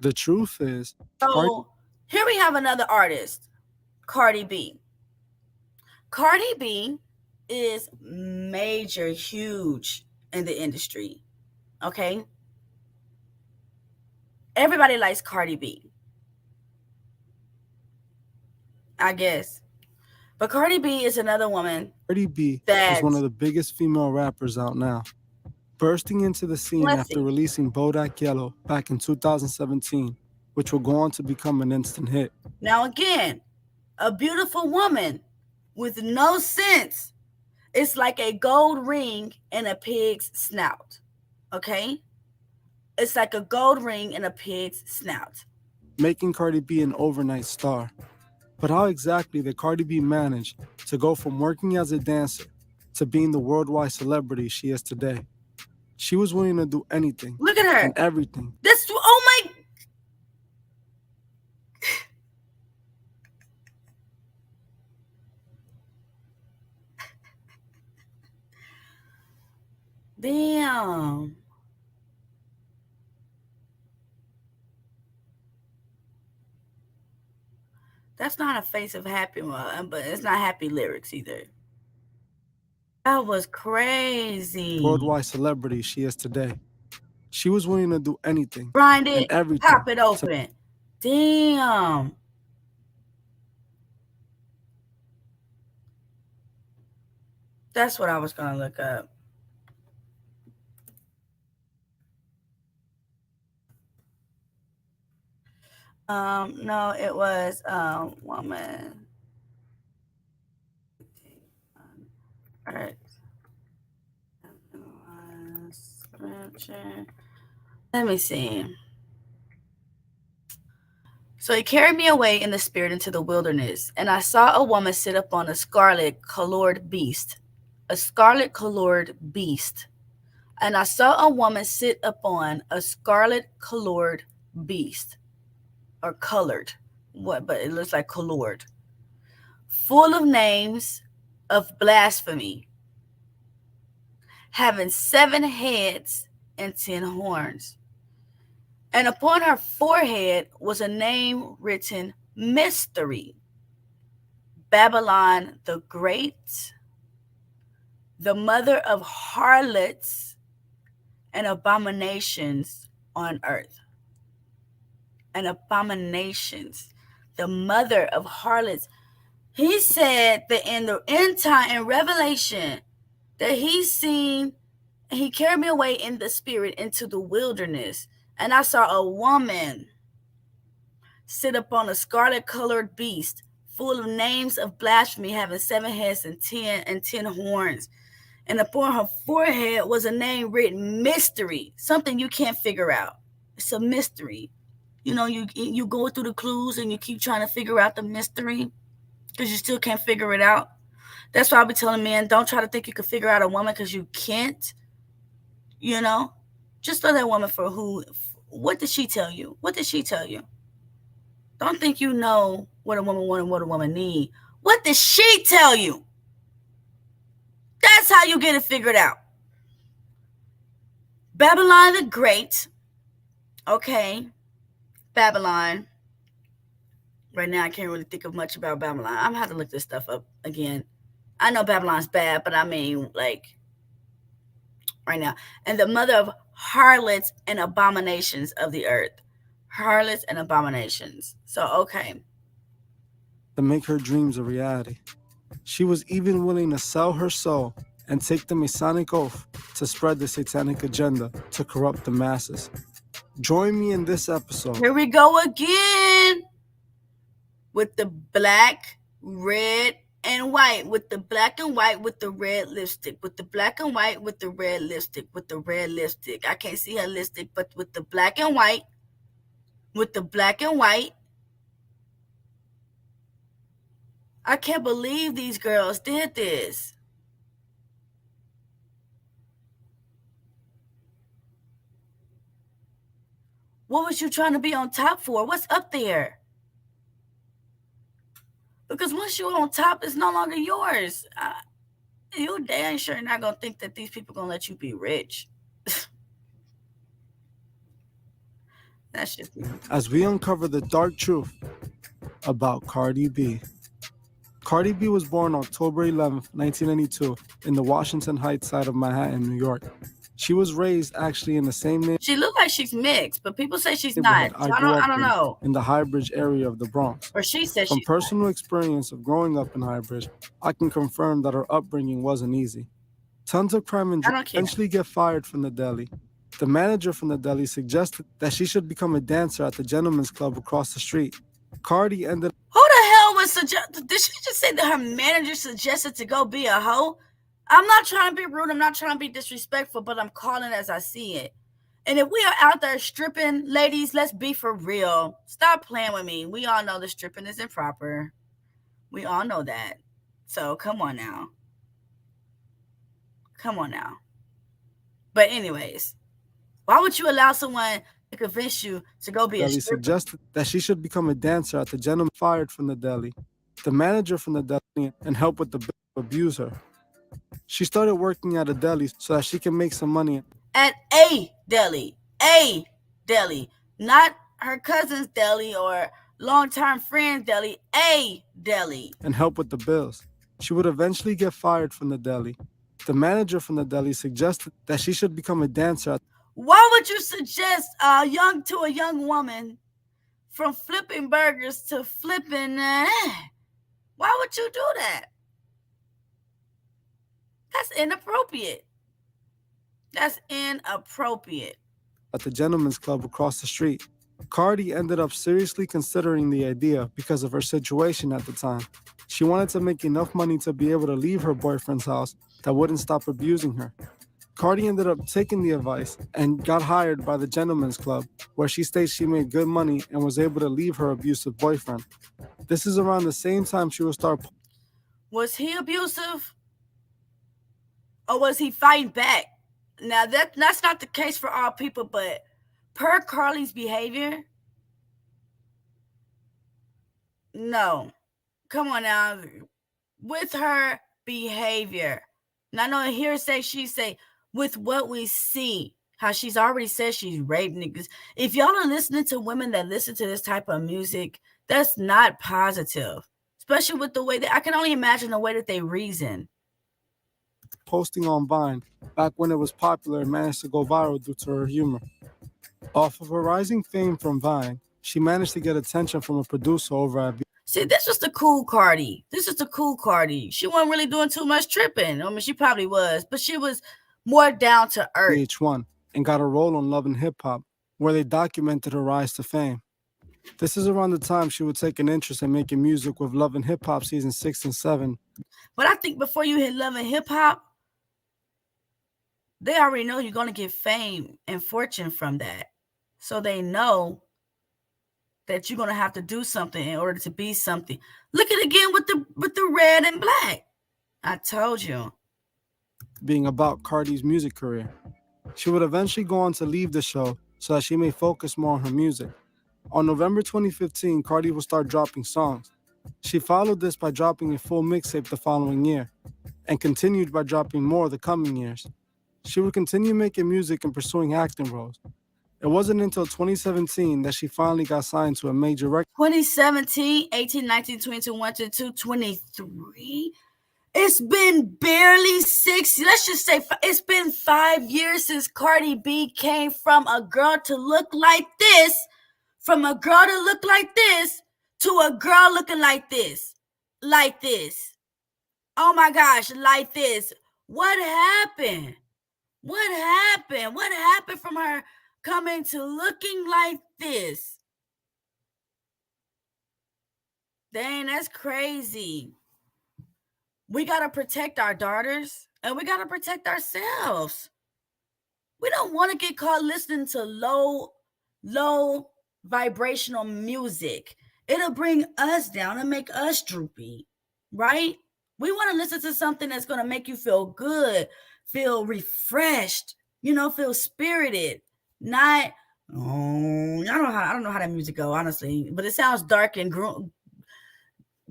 The truth is, So here we have another artist, Cardi B. Cardi B is major, huge in the industry. Okay? Everybody likes Cardi B, I guess. But Cardi B is another woman. Cardi B is one of the biggest female rappers out now, bursting into the scene after releasing Bodak Yellow back in 2017, which will go on to become an instant hit. Now again, a beautiful woman with no sense. It's like a gold ring in a pig's snout. Okay? It's like a gold ring in a pig's snout. Making Cardi B an overnight star. But how exactly did Cardi B manage to go from working as a dancer to being the worldwide celebrity she is today? She was willing to do anything. Look at her. And everything. Oh my. Damn. That's not a face of happy, but it's not happy lyrics either. That was crazy. Worldwide celebrity she is today. She was willing to do anything. Grind it, and everything. Pop it open. Damn. That's what I was going to look up. No, it was woman. Alright. Let me see. So he carried me away in the spirit into the wilderness, and I saw a woman sit upon a scarlet-colored beast. A scarlet-colored beast. And I saw a woman sit upon a scarlet-colored beast. Or colored. What? But it looks like colored. Full of names of blasphemy. Having 7 heads and 10 horns. And upon her forehead was a name written, Mystery. Babylon the Great, the mother of harlots and abominations on earth. And abominations, the mother of harlots. He said that in the end time, in Revelation, that he carried me away in the spirit into the wilderness. And I saw a woman sit upon a scarlet-colored beast, full of names of blasphemy, having 7 heads and 10 horns. And upon her forehead was a name written, Mystery, something you can't figure out. It's a mystery. You know, you go through the clues and you keep trying to figure out the mystery because you still can't figure it out. That's why I be telling men, don't try to think you can figure out a woman because you can't. You know, just know that woman for who. What did she tell you? What did she tell you? Don't think you know what a woman wants and what a woman needs. What did she tell you? That's how you get it figured out. Babylon the Great. Okay. Babylon. Right now, I can't really think of much about Babylon. I'm going to have to look this stuff up again. I know Babylon's bad, but I mean, like, right now. And the mother of harlots and abominations of the earth. Harlots and abominations. So, okay. To make her dreams a reality. She was even willing to sell her soul and take the Masonic oath to spread the satanic agenda to corrupt the masses. Join me in this episode. Here we go again with the black, red, and white, with the black and white with the red lipstick, with the black and white with the red lipstick, with the red lipstick. I can't see her lipstick, but with the black and white, with the black and white. I can't believe these girls did this. What was you trying to be on top for? What's up there? Because once you're on top, it's no longer yours. You damn sure not going to think that these people going to let you be rich. That's just me. As we uncover the dark truth about Cardi B. Cardi B was born October 11th, 1992, in the Washington Heights side of Manhattan, New York. She was raised actually in the same neighborhood. She looks like she's mixed, but people say she's not. So I don't know. In the Highbridge area of the Bronx. Or she says From she's personal experience of growing up in Highbridge, I can confirm that her upbringing wasn't easy. Tons of crime and drugs eventually get fired from the deli. The manager from the deli suggested that she should become a dancer at the gentleman's club across the street. Cardi ended. Who the hell would suggest? Did she just say that her manager suggested to go be a hoe? I'm not trying to be rude. I'm not trying to be disrespectful, but I'm calling as I see it. And if we are out there stripping, ladies, let's be for real. Stop playing with me. We all know the stripping is improper. We all know that. So come on now. Come on now. But anyways, why would you allow someone to convince you to go be a stripper? Suggested that she should become a dancer at the gentleman fired from the deli. The manager from the deli and help with the bill abuse her. She started working at a deli so that she can make some money. At a deli. A deli. Not her cousin's deli or long-term friend's deli. A deli. And help with the bills. She would eventually get fired from the deli. The manager from the deli suggested that she should become a dancer. Why would you suggest a young woman from flipping burgers to flipping? Why would you do that? That's inappropriate. That's inappropriate. At the gentleman's club across the street. Cardi ended up seriously considering the idea because of her situation at the time. She wanted to make enough money to be able to leave her boyfriend's house that wouldn't stop abusing her. Cardi ended up taking the advice and got hired by the gentleman's club, where she states she made good money and was able to leave her abusive boyfriend. This is around the same time she would start. Was he abusive? Or was he fighting back? Now, that's not the case for all people, but per Carly's behavior, no. Come on now. With her behavior. Now, I know hearsay, she say, with what we see, how she's already said she's raped niggas. If y'all are listening to women that listen to this type of music, that's not positive. Especially with the way that, I can only imagine the way that they reason. Posting on Vine, back when it was popular and managed to go viral due to her humor. Off of her rising fame from Vine, she managed to get attention from a producer over at See, this was the cool Cardi. This is the cool Cardi. She wasn't really doing too much tripping. I mean, she probably was, but she was more down to earth. VH1 and got a role on Love and Hip Hop, where they documented her rise to fame. This is around the time she would take an interest in making music with Love and Hip Hop season 6 and 7. But I think before you hit Love and Hip Hop, they already know you're going to get fame and fortune from that. So they know that you're going to have to do something in order to be something. Look at it again with the red and black. I told you. Being about Cardi's music career. She would eventually go on to leave the show so that she may focus more on her music. On November 2015, Cardi will start dropping songs. She followed this by dropping a full mixtape the following year, and continued by dropping more the coming years. She would continue making music and pursuing acting roles. It wasn't until 2017 that she finally got signed to a major record. 2017, 18, 19, 20, 21, 22, 23. It's been barely 6. Let's just say it's been 5 years since Cardi B came from a girl to look like this, from a girl to look like this, to a girl looking like this. Like this. Oh my gosh, like this. What happened? What happened? What happened from her coming to looking like this? Dang, that's crazy. We got to protect our daughters and we got to protect ourselves. We don't want to get caught listening to low vibrational music. It'll bring us down and make us droopy, right? We want to listen to something that's going to make you feel good, feel refreshed, feel spirited, not I don't know how that music go, honestly, but it sounds dark and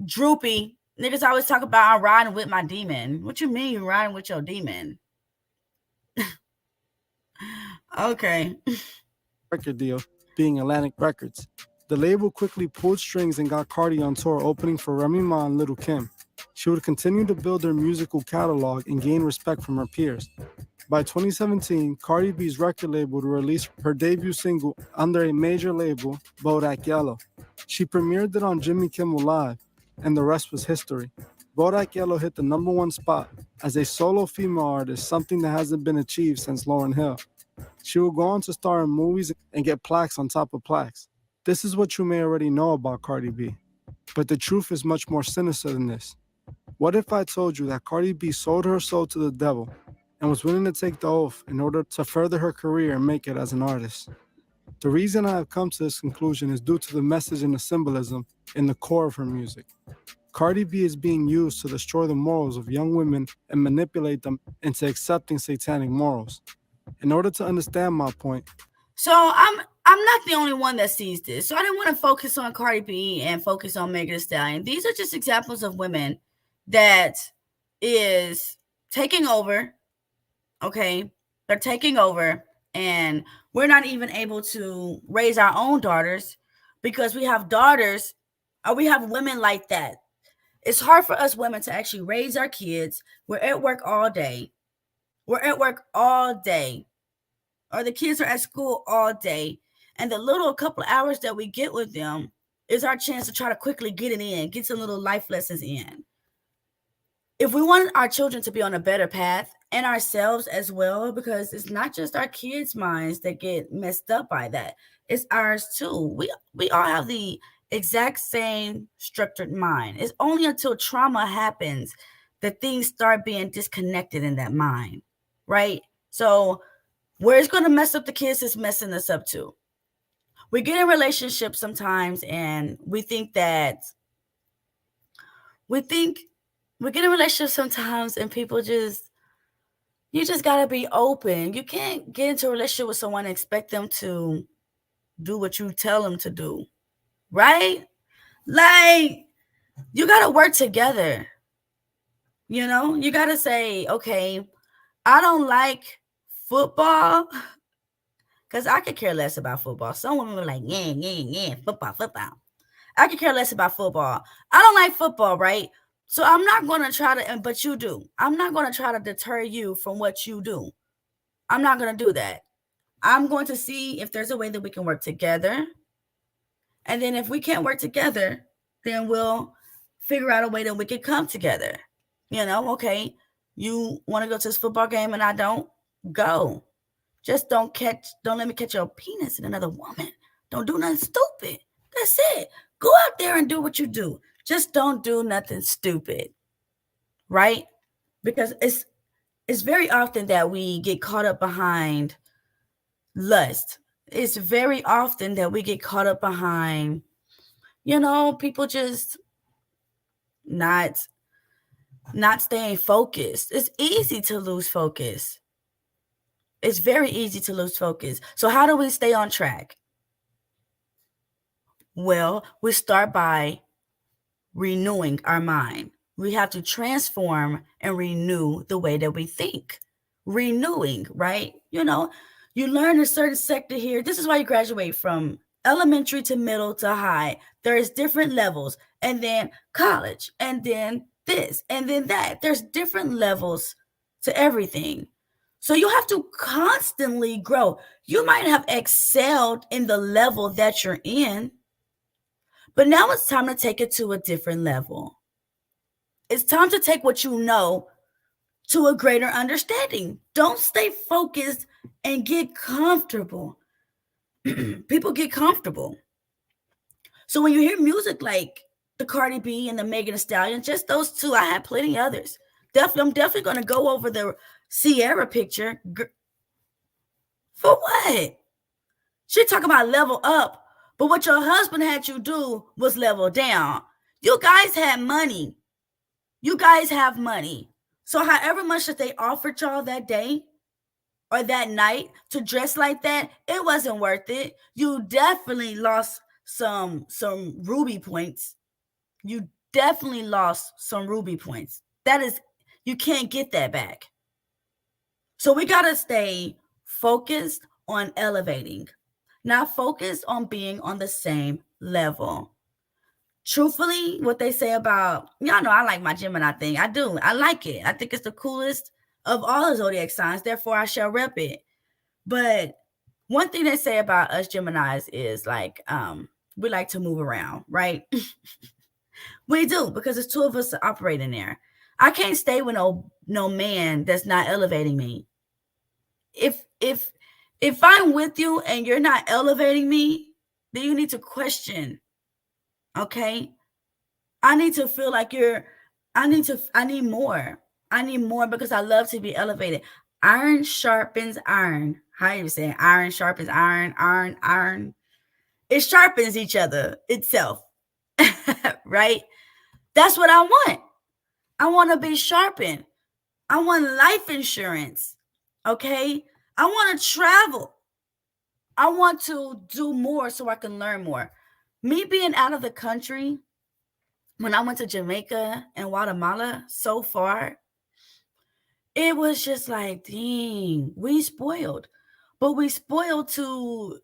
droopy. Niggas always talk about I'm riding with my demon. What you mean you riding with your demon? Okay. Record deal, being Atlantic Records. The label quickly pulled strings and got Cardi on tour, opening for Remy Ma and Little Kim. She would continue to build her musical catalog and gain respect from her peers. By 2017, Cardi B's record label would release her debut single under a major label, Bodak Yellow. She premiered it on Jimmy Kimmel Live, and the rest was history. Bodak Yellow hit the #1 spot as a solo female artist, something that hasn't been achieved since Lauryn Hill. She will go on to star in movies and get plaques on top of plaques. This is what you may already know about Cardi B. But the truth is much more sinister than this. What if I told you that Cardi B sold her soul to the devil and was willing to take the oath in order to further her career and make it as an artist? The reason I have come to this conclusion is due to the message and the symbolism in the core of her music. Cardi B is being used to destroy the morals of young women and manipulate them into accepting satanic morals. In order to understand my point, so I'm not the only one that sees this. So I didn't want to focus on Cardi B and focus on Megan Thee Stallion. These are just examples of women that is taking over. Okay, they're taking over, and we're not even able to raise our own daughters because we have daughters or we have women like that. It's hard for us women to actually raise our kids. We're at work all day. We're at work all day. Or the kids are at school all day. And the little couple of hours that we get with them is our chance to try to quickly get it in, get some little life lessons in. If we want our children to be on a better path and ourselves as well, because it's not just our kids' minds that get messed up by that, it's ours too. We all have the exact same structured mind. It's only until trauma happens that things start being disconnected in that mind, right? So where it's going to mess up the kids is messing us up too. We get in relationships sometimes and we get in relationships sometimes and people you just got to be open. You can't get into a relationship with someone and expect them to do what you tell them to do, right? Like, you got to work together. You got to say, okay, I don't like football because I could care less about football. Some women were like, yeah, football. I could care less about football. I don't like football, right? So I'm not going to try to, but you do. I'm not going to try to deter you from what you do. I'm not going to do that. I'm going to see if there's a way that we can work together. And then if we can't work together, then we'll figure out a way that we can come together. Okay, you want to go to this football game and I don't? Go. Just don't let me catch your penis in another woman. Don't do nothing stupid. That's it. Go out there and do what you do. Just don't do nothing stupid. Right? Because it's very often that we get caught up behind lust. It's very often that we get caught up behind, people just not staying focused. It's easy to lose focus. It's very easy to lose focus. So how do we stay on track? Well, we start by renewing our mind. We have to transform and renew the way that we think. Renewing, right? You learn a certain sector here. This is why you graduate from elementary to middle to high. There's different levels, and then college, and then this, and then that. There's different levels to everything. So you have to constantly grow. You might have excelled in the level that you're in, but now it's time to take it to a different level. It's time to take what you know to a greater understanding. Don't stay focused and get comfortable. People get comfortable. So when you hear music like the Cardi B and the Megan Thee Stallion, just those two. I had plenty others. I'm definitely going to go over the Sierra picture. For what? She talking about level up, but what your husband had you do was level down. You guys had money. You guys have money. So however much that they offered y'all that day or that night to dress like that, it wasn't worth it. You definitely lost some ruby points. You definitely lost some ruby points. That is, you can't get that back. So we got to stay focused on elevating, not focused on being on the same level. Truthfully, what they say about, y'all know I like my Gemini thing. I do. I like it. I think it's the coolest of all the zodiac signs. Therefore, I shall rep it. But one thing they say about us Geminis is like, we like to move around, right? We do, because there's two of us operating there. I can't stay with no man that's not elevating me. If I'm with you and you're not elevating me, then you need to question. Okay? I need to feel like I need more. I need more because I love to be elevated. Iron sharpens iron. How you say iron sharpens iron, iron. It sharpens each other itself. Right? That's what I want. I want to be sharpened. I want life insurance. Okay? I want to travel. I want to do more so I can learn more. Me being out of the country, when I went to Jamaica and Guatemala so far, it was just like, dang, we spoiled. But we spoiled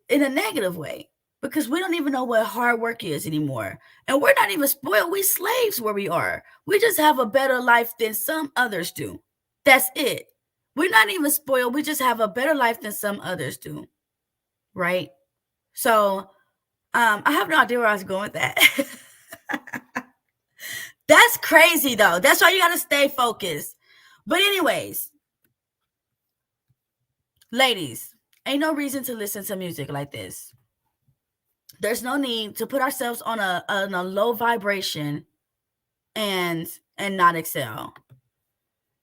in a negative way because we don't even know what hard work is anymore. And we're not even spoiled. We slaves where we are. We just have a better life than some others do. That's it. We're not even spoiled. We just have a better life than some others do. Right? So I have no idea where I was going with that. That's crazy though. That's why you got to stay focused. But anyways, ladies, ain't no reason to listen to music like this. There's no need to put ourselves on a low vibration and not excel.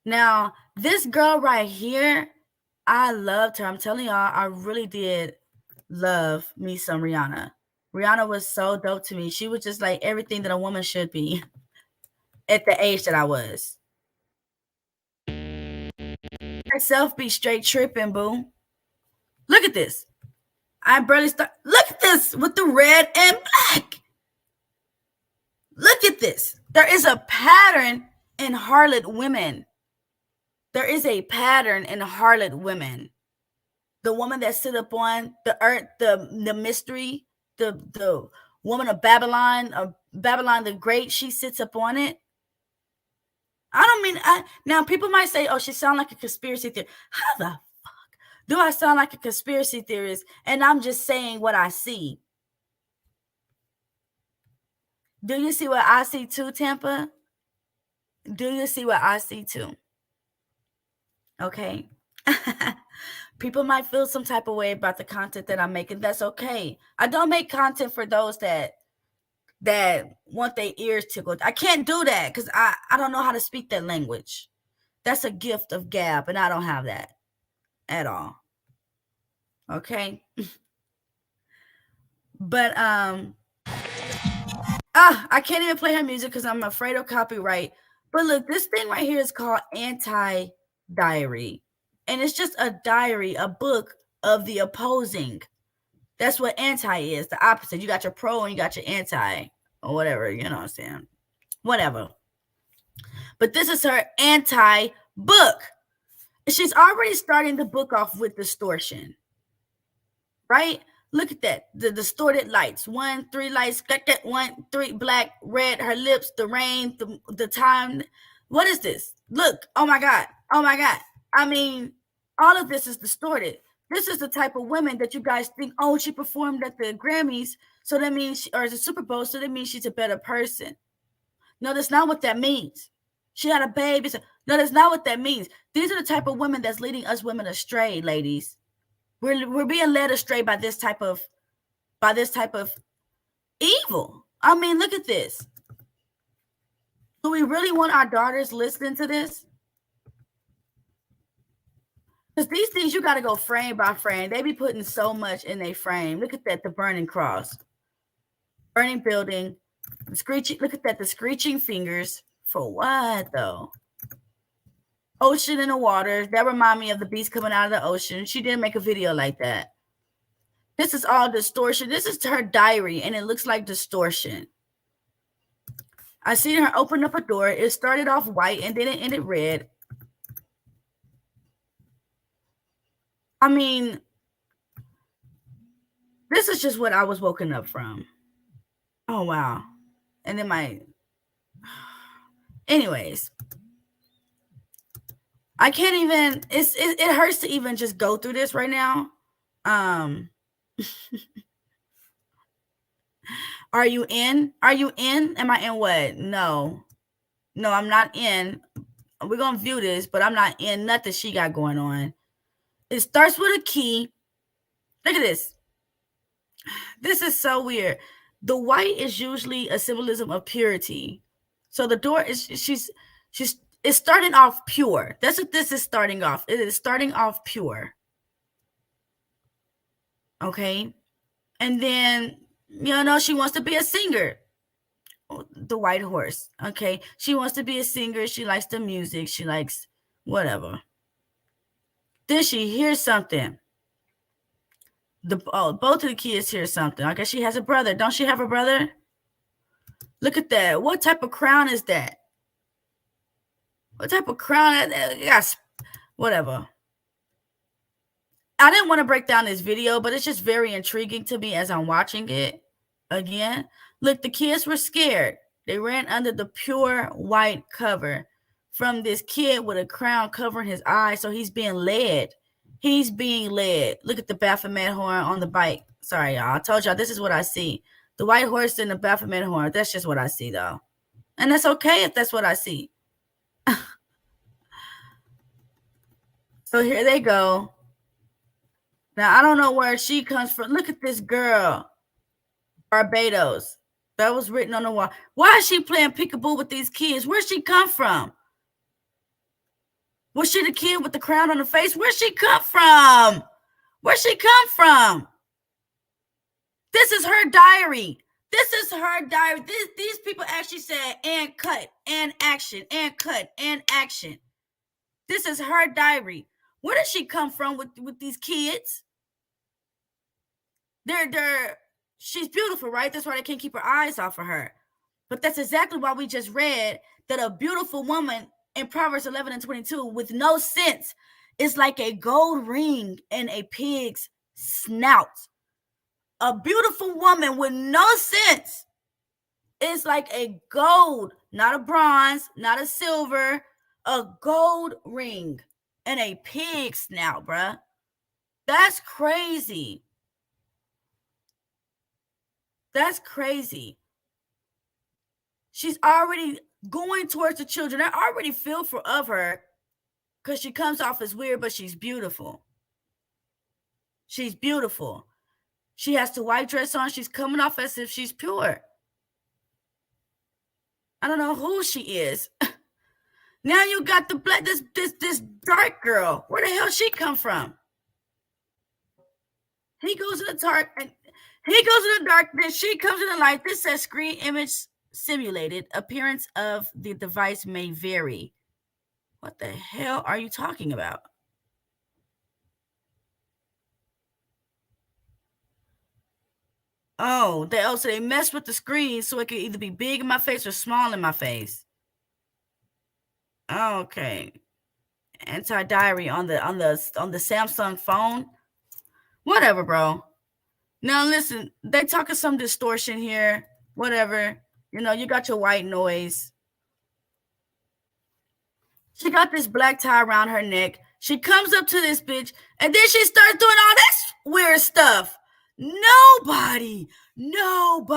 Now, this girl right here, I loved her. I'm telling y'all, I really did love me some Rihanna. Rihanna was so dope to me. She was just like everything that a woman should be at the age that I was. Herself be straight tripping, boo. Look at this. I barely start. Look at this with the red and black. Look at this. There is a pattern in harlot women. There is a pattern in harlot women. The woman that sit up on the earth, the mystery, the woman of Babylon the Great, she sits up on it. I don't mean, now people might say, oh, she sounds like a conspiracy theorist. How the fuck do I sound like a conspiracy theorist? And I'm just saying what I see. Do you see what I see too, Tampa? Do you see what I see too? Okay. People might feel some type of way about the content that I'm making. That's okay. I don't make content for those that want their ears tickled. I can't do that because I don't know how to speak that language. That's a gift of gab, and I don't have that at all. Okay. But I can't even play her music because I'm afraid of copyright. But look, this thing right here is called Anti-Diary. And it's just a diary, a book of the opposing. That's what anti is, the opposite. You got your pro and you got your anti, or whatever, you know what I'm saying? Whatever. But this is her anti-book. She's already starting the book off with distortion. Right? Look at that. The distorted lights. 1, 3 lights. 1, 3, black, red, her lips, the rain, the time. What is this? Look. Oh my God. Oh my God. I mean, all of this is distorted. This is the type of women that you guys think, oh, she performed at the Grammys, so that means, or the Super Bowl, so that means she's a better person. No, that's not what that means. She had a baby. So, no, that's not what that means. These are the type of women that's leading us women astray, ladies. We're being led astray by this type of evil. I mean, look at this. Do we really want our daughters listening to this? Because these things you got to go frame by frame. They be putting so much in a frame. Look at that, the burning cross, burning building, the screeching. Look at that, the screeching fingers. For what though? Ocean in the water. That remind me of the beast coming out of the ocean. She didn't make a video like that. This is all distortion. This is her diary, and it looks like distortion. I seen her open up a door. It started off white, and then it ended red. I mean, this is just what I was woken up from. Oh, wow. And then anyways, I can't even, it hurts to even just go through this right now. Are you in? Are you in? Am I in what? No, I'm not in. We're going to view this, but I'm not in nothing she got going on. It starts with a key. Look at this. This is so weird. The white is usually a symbolism of purity. So the door is, it's starting off pure. That's what this is starting off. It is starting off pure. Okay. And then, she wants to be a singer. The white horse. Okay. She wants to be a singer. She likes the music. She likes whatever. Then she hears something. Both of the kids hear something. I guess she has a brother. Don't she have a brother? Look at that. What type of crown is that? What type of crown? Yes, whatever. I didn't want to break down this video, but it's just very intriguing to me as I'm watching it again. Look, the kids were scared. They ran under the pure white cover from this kid with a crown covering his eyes, so he's being led. He's being led. Look at the Baphomet horn on the bike. Sorry, y'all. I told y'all this is what I see. The white horse and the Baphomet horn. That's just what I see, though. And that's okay if that's what I see. So here they go. Now, I don't know where she comes from. Look at this girl. Barbados. That was written on the wall. Why is she playing peekaboo with these kids? Where'd she come from? Was she the kid with the crown on her face? Where'd she come from? Where'd she come from? This is her diary. This is her diary. These people actually said, and cut, and action, and cut, and action. This is her diary. Where did she come from with these kids? She's beautiful, right? That's why they can't keep her eyes off of her. But that's exactly why we just read that a beautiful woman in Proverbs 11 and 22 with no sense is like a gold ring in a pig's snout. A beautiful woman with no sense is like a gold, not a bronze, not a silver, a gold ring in a pig's snout, bruh. That's crazy. That's crazy. She's already going towards the children. I already feel of her because she comes off as weird, but she's beautiful. She's beautiful. She has the white dress on. She's coming off as if she's pure. I don't know who she is. Now you got the black, this dark girl. Where the hell she come from? He goes in the dark, and he goes in the darkness. She comes in the light. This says screen image simulated. Appearance of the device may vary. What the hell are you talking about? Oh, so they mess with the screen so it can either be big in my face or small in my face. Okay. Anti-diary on the Samsung phone. Whatever, bro. Now listen, they talking some distortion here. Whatever. You got your white noise. She got this black tie around her neck. She comes up to this bitch, and then she starts doing all this weird stuff. Nobody. Look,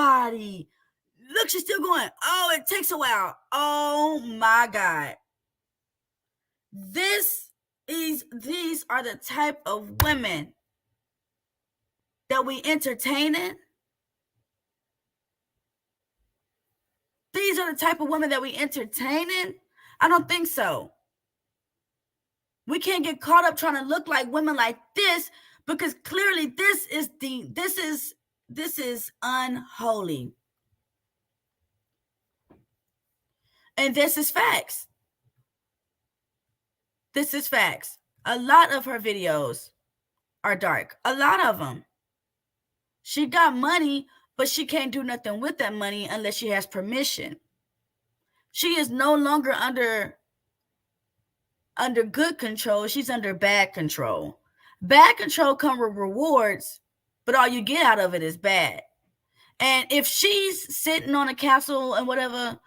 she's still going. Oh, it takes a while. Oh my God. These are the type of women that we entertaining. these are the type of women that we entertaining? I don't think so. We can't get caught up trying to look like women like this, because clearly this is unholy. And this is facts. This is facts. A lot of her videos are dark. A lot of them. She got money, but she can't do nothing with that money unless she has permission. She is no longer under good control. She's under bad control. Bad control comes with rewards, but all you get out of it is bad. And if she's sitting on a castle and whatever,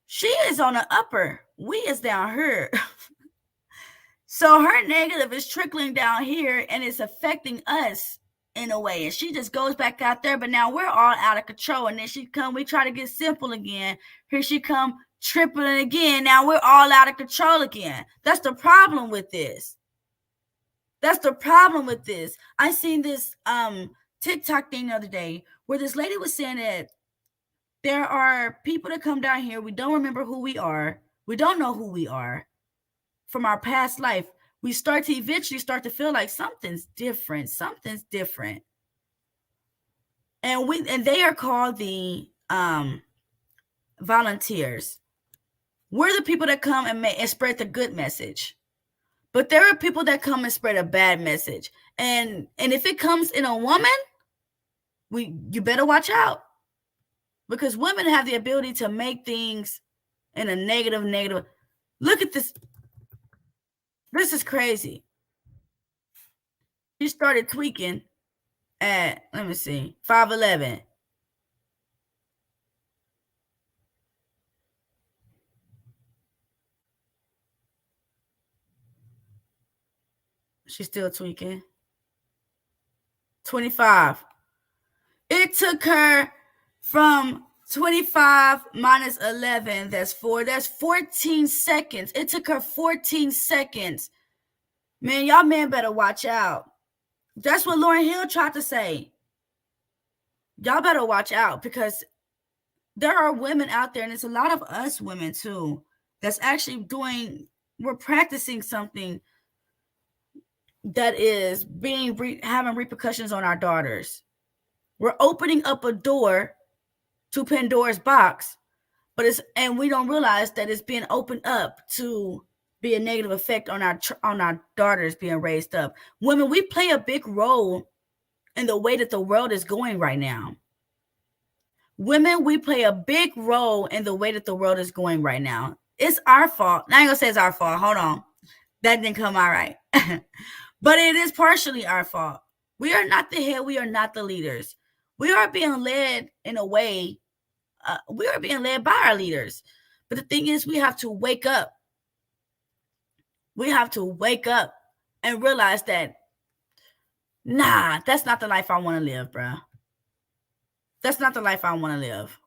she is on the upper. We is down here. So her negative is trickling down here and it's affecting us in a way. And she just goes back out there, but now we're all out of control. And then we try to get simple again. Here she come tripling again. Now we're all out of control again. That's the problem with this. That's the problem with this. I seen this TikTok thing the other day where this lady was saying that there are people that come down here. We don't remember who we are. We don't know who we are from our past life. We start to eventually start to feel like something's different. Something's different. And they are called the volunteers. We're the people that come and spread the good message. But there are people that come and spread a bad message. And if it comes in a woman, you better watch out. Because women have the ability to make things in a negative. Look at this. This is crazy. She started tweaking at, let me see, 5'11". She's still tweaking. 25. It took her from 25 minus 11, that's 4. That's 14 seconds. It took her 14 seconds. Man, y'all men better watch out. That's what Lauryn Hill tried to say. Y'all better watch out, because there are women out there, and it's a lot of us women too, that's actually we're practicing something that is having repercussions on our daughters. We're opening up a door to Pandora's box, and we don't realize that it's being opened up to be a negative effect on our daughters being raised up. Women, we play a big role in the way that the world is going right now. Women, we play a big role in the way that the world is going right now. It's our fault. I ain't gonna say it's our fault. Hold on. That didn't come out right. But it is partially our fault. We are not the head. We are not the leaders. We are being led in a way. We are being led by our leaders. But the thing is, we have to wake up. We have to wake up and realize that, nah, that's not the life I want to live, bro. That's not the life I want to live.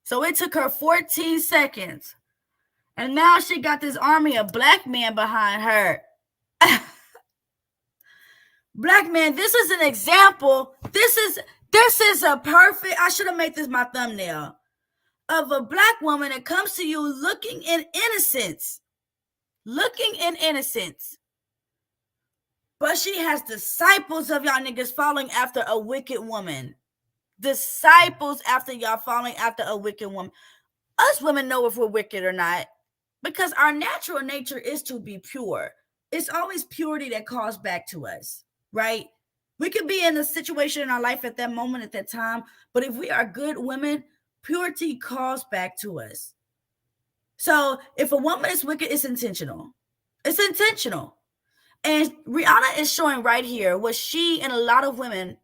So it took her 14 seconds. And now she got this army of black men behind her. Black man, this is an example. This is a perfect, I should have made this my thumbnail, of a black woman that comes to you looking in innocence. Looking in innocence. But she has disciples of y'all niggas following after a wicked woman. Disciples after y'all following after a wicked woman. Us women know if we're wicked or not, because our natural nature is to be pure. It's always purity that calls back to us, right? We could be in a situation in our life at that moment, at that time, but if we are good women, purity calls back to us. So if a woman is wicked, it's intentional. It's intentional. And Rihanna is showing right here what she and a lot of women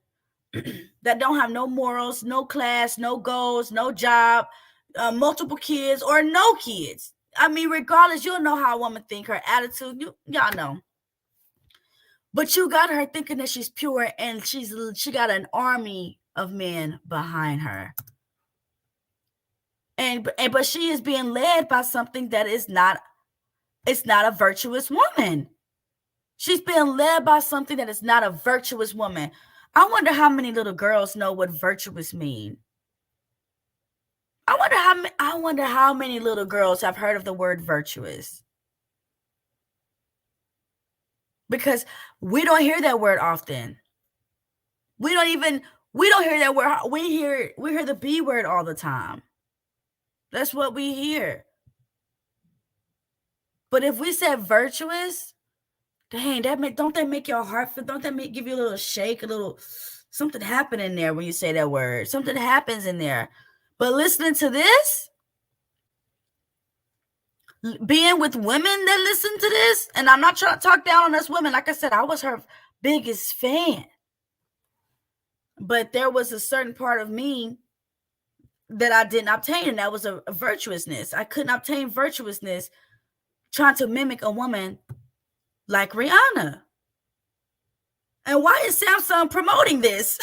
that don't have no morals, no class, no goals, no job, multiple kids, or no kids. I mean, regardless, you'll know how a woman think, her attitude, y'all know. But you got her thinking that she's pure, and she got an army of men behind her. But she is being led by something that is not, it's not a virtuous woman. She's being led by something that is not a virtuous woman. I wonder how many little girls know what virtuous mean. I wonder how many little girls have heard of the word virtuous, because we don't hear that word often. We don't even we don't hear that word. We hear the B word all the time. That's what we hear. But if we said virtuous, dang, don't that make your heart feel? Don't that give you a little shake, a little something happen in there when you say that word? Something happens in there. But listening to this, being with women that listen to this, and I'm not trying to talk down on us women. Like I said, I was her biggest fan. But there was a certain part of me that I didn't obtain, and that was a virtuousness. I couldn't obtain virtuousness trying to mimic a woman like Rihanna. And why is Samsung promoting this?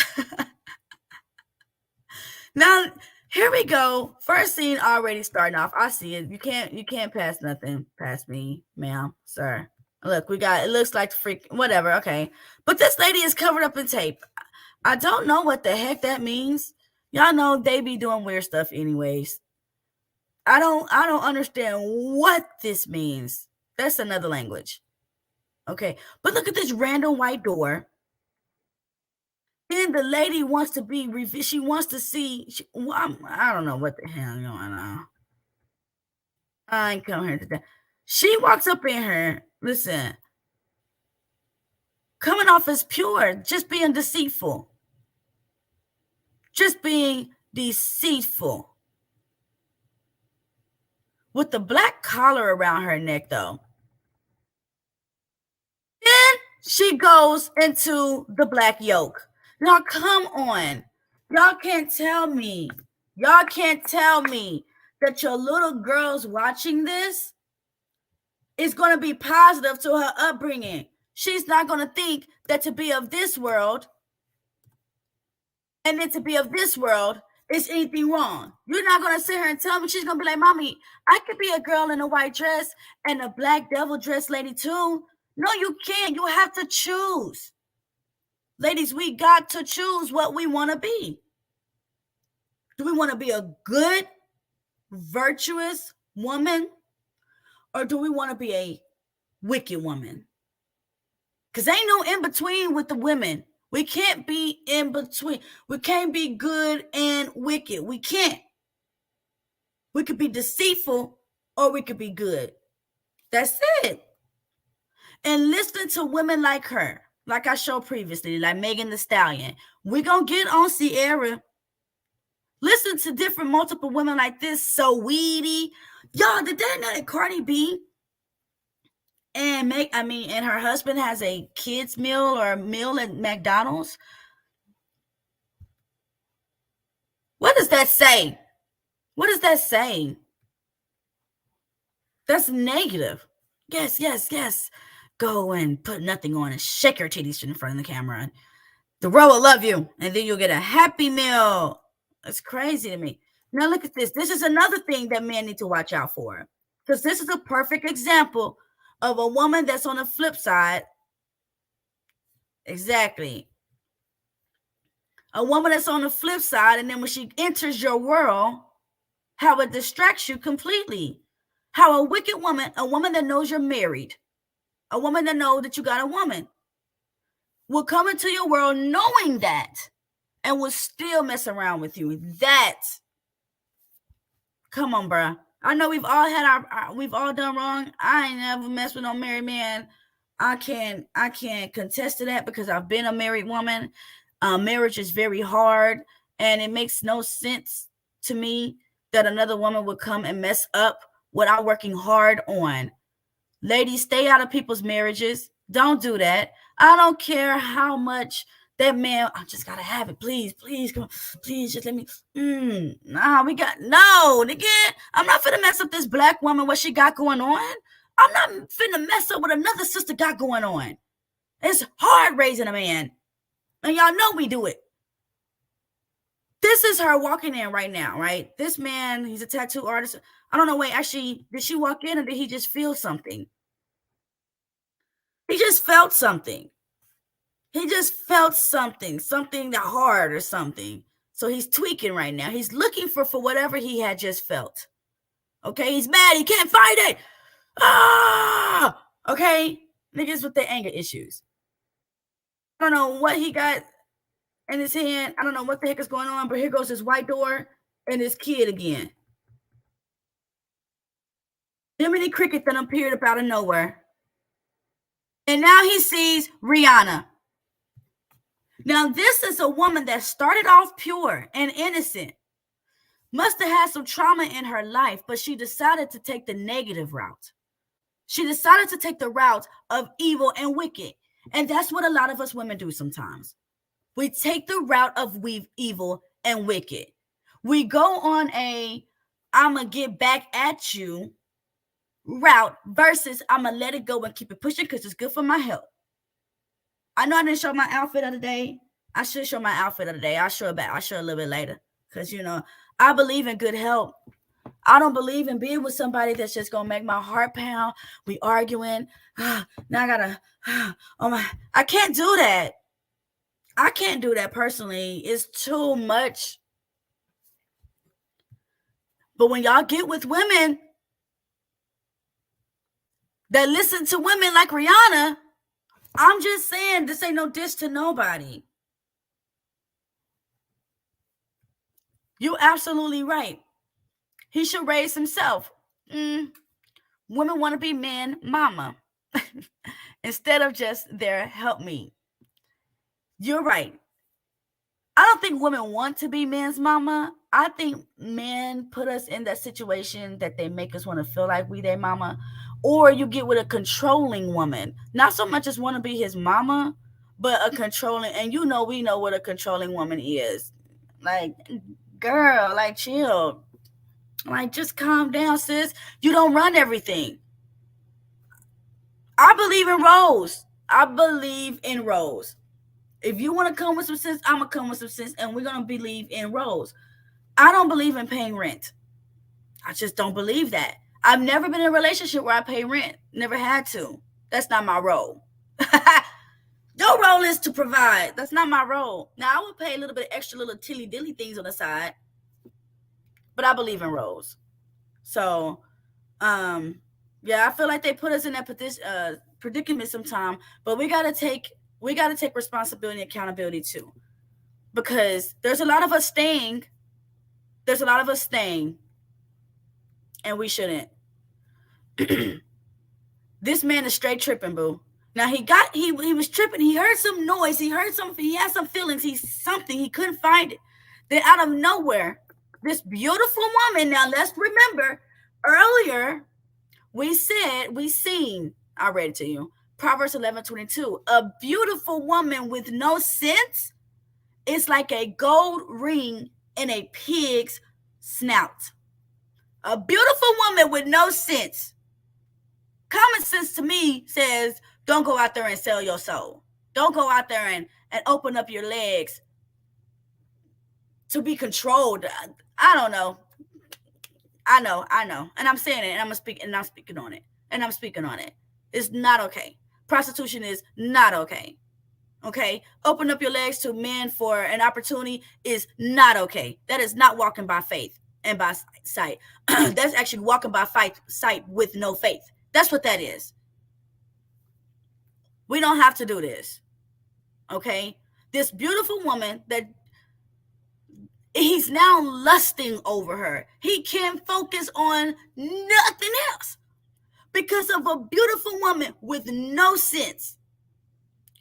Now, here we go. First scene already starting off. I see it. You can't pass nothing past me, ma'am, sir. Look, it looks like whatever, okay. But this lady is covered up in tape. I don't know what the heck that means. Y'all know they be doing weird stuff anyways. I don't understand what this means. That's another language. Okay. But look at this random white door. Then the lady wants to be she wants to see I don't know what the hell going on. I ain't come here today. She walks up in here. Listen. Coming off as pure, just being deceitful. Just being deceitful. With the black collar around her neck, though. Then she goes into the black yoke. Now, come on. Y'all can't tell me. Y'all can't tell me that your little girl's watching this is going to be positive to her upbringing. She's not going to think that to be of this world and then to be of this world is anything wrong. You're not going to sit here and tell me. She's going to be like, Mommy, I could be a girl in a white dress and a black devil dress lady too. No, you can't. You have to choose. Ladies, we got to choose what we want to be. Do we want to be a good, virtuous woman? Or do we want to be a wicked woman? Because ain't no in between with the women. We can't be in between. We can't be good and wicked. We can't. We could be deceitful or we could be good. That's it. And listening to women like her, like I showed previously, like Megan Thee Stallion, we're going to get on Sierra. Listen to different multiple women like this, so weedy. Y'all, did they know that Cardi B and her husband has a kids meal or a meal at McDonald's? What does that say? What does that say? That's negative. Yes. Go and put nothing on and shake your titties in front of the camera. The world will love you, and then you'll get a Happy Meal. That's crazy to me. Now look at this. This is another thing that men need to watch out for, because this is a perfect example of a woman that's on the flip side. Exactly. A woman that's on the flip side, and then when she enters your world, how it distracts you completely. How a wicked woman, a woman that knows you're married, a woman that knows that you got a woman, will come into your world knowing that and will still mess around with you. That, come on, bruh. I know we've all had we've all done wrong. I ain't never messed with no married man. I can't contest to that because I've been a married woman. Marriage is very hard, and it makes no sense to me that another woman would come and mess up what I'm working hard on. Ladies, stay out of people's marriages. Don't do that. I don't care how much that man, I just gotta have it. Please, come on. Please, just let me. No, nigga. I'm not finna mess up this black woman, what she got going on. I'm not finna mess up what another sister got going on. It's hard raising a man. And y'all know we do it. This is her walking in right now, right? This man, he's a tattoo artist. I don't know, wait, actually, did she walk in or did he just feel something? He just felt something. He just felt something hard or something. So he's tweaking right now. He's looking for whatever he had just felt. Okay, he's mad. He can't find it. Ah, okay. Niggas with their anger issues. I don't know what he got in his hand. I don't know what the heck is going on, but here goes his white door and his kid again. Jiminy Cricket then appeared up out of nowhere. And now he sees Rihanna. Now, this is a woman that started off pure and innocent. Must have had some trauma in her life, but she decided to take the negative route. She decided to take the route of evil and wicked. And that's what a lot of us women do sometimes. We take the route of evil and wicked. We go on a I'm going to get back at you route versus I'm going to let it go and keep it pushing because it's good for my health. I know I didn't show my outfit of the day. I should show my outfit of the day. I'll show it back. I'll show it a little bit later because, I believe in good health. I don't believe in being with somebody that's just going to make my heart pound. We arguing. Now I got to, I can't do that. I can't do that personally. It's too much. But when y'all get with women that listen to women like Rihanna, I'm just saying this ain't no diss to nobody. You're absolutely right. He should raise himself. Women want to be men mama instead of just their help me. You're right. I don't think women want to be men's mama. I think men put us in that situation that they make us want to feel like we their mama. Or you get with a controlling woman. Not so much as want to be his mama, but a controlling. And we know what a controlling woman is. Like, girl, like, chill. Like, just calm down, sis. You don't run everything. I believe in roles. I believe in roles. If you want to come with some sense, I'm going to come with some sense, and we're going to believe in roles. I don't believe in paying rent. I just don't believe that. I've never been in a relationship where I pay rent. Never had to. That's not my role. Your role is to provide. That's not my role. Now, I will pay a little bit extra little tilly-dilly things on the side, but I believe in roles. So, I feel like they put us in that predicament sometime, but we got to take responsibility and accountability too, because there's a lot of us staying. And we shouldn't. This man is straight tripping, boo. Now he was tripping. He heard some noise. He heard something. He had some feelings. He couldn't find it. Then out of nowhere, this beautiful woman. Now let's remember, earlier we seen. I read it to you. Proverbs 11:22. A beautiful woman with no sense is like a gold ring in a pig's snout. A beautiful woman with no sense. Common sense to me says, don't go out there and sell your soul. Don't go out there and open up your legs to be controlled. I don't know. I know. And I'm saying it, and I'm speaking on it. It's not okay. Prostitution is not okay. Okay? Open up your legs to men for an opportunity is not okay. That is not walking by faith and by sight. That's actually walking by sight with no faith. That's what that is. We don't have to do this. Okay? This beautiful woman that he's now lusting over her. He can't focus on nothing else because of a beautiful woman with no sense.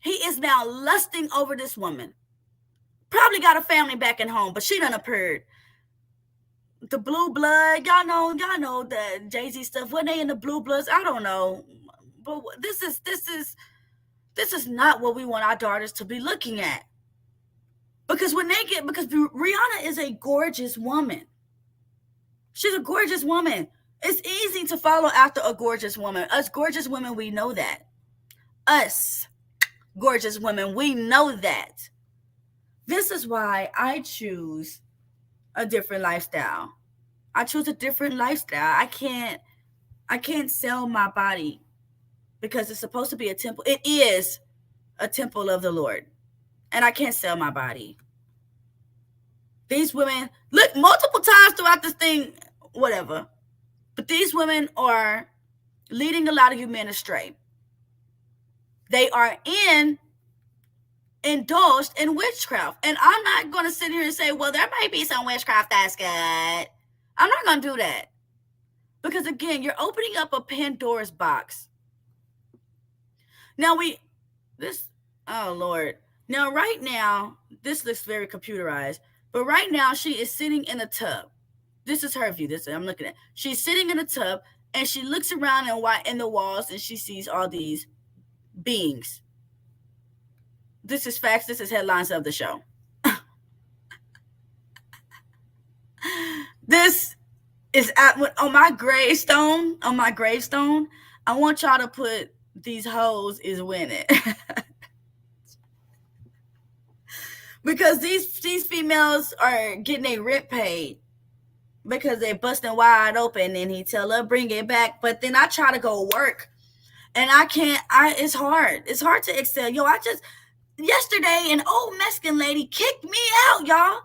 He is now lusting over this woman. Probably got a family back at home, but she done appeared. The blue blood, y'all know the Jay-Z stuff. When they in the blue bloods, I don't know. But this is not what we want our daughters to be looking at. Because Rihanna is a gorgeous woman. She's a gorgeous woman. It's easy to follow after a gorgeous woman. Us gorgeous women, we know that. Us gorgeous women, we know that. This is why I choose a different lifestyle. I choose a different lifestyle. I can't sell my body because it's supposed to be a temple. It is a temple of the Lord. And I can't sell my body. These women, look, multiple times throughout this thing, whatever. But these women are leading a lot of you men astray. They are indulged in witchcraft. And I'm not going to sit here and say, well, there may be some witchcraft that's good. I'm not going to do that. Because again, you're opening up a Pandora's box. Now oh Lord. Now, right now, this looks very computerized, but right now she is sitting in a tub. This is her view. I'm looking at. She's sitting in a tub and she looks around in the walls and she sees all these beings. This is facts. This is headlines of the show. This is on my gravestone. On my gravestone, I want y'all to put these hoes is winning. Because these females are getting a rent paid because they're busting wide open, and he tell her bring it back. But then I try to go work and I can't. It's hard. It's hard to excel. Yesterday an old Mexican lady kicked me out, y'all.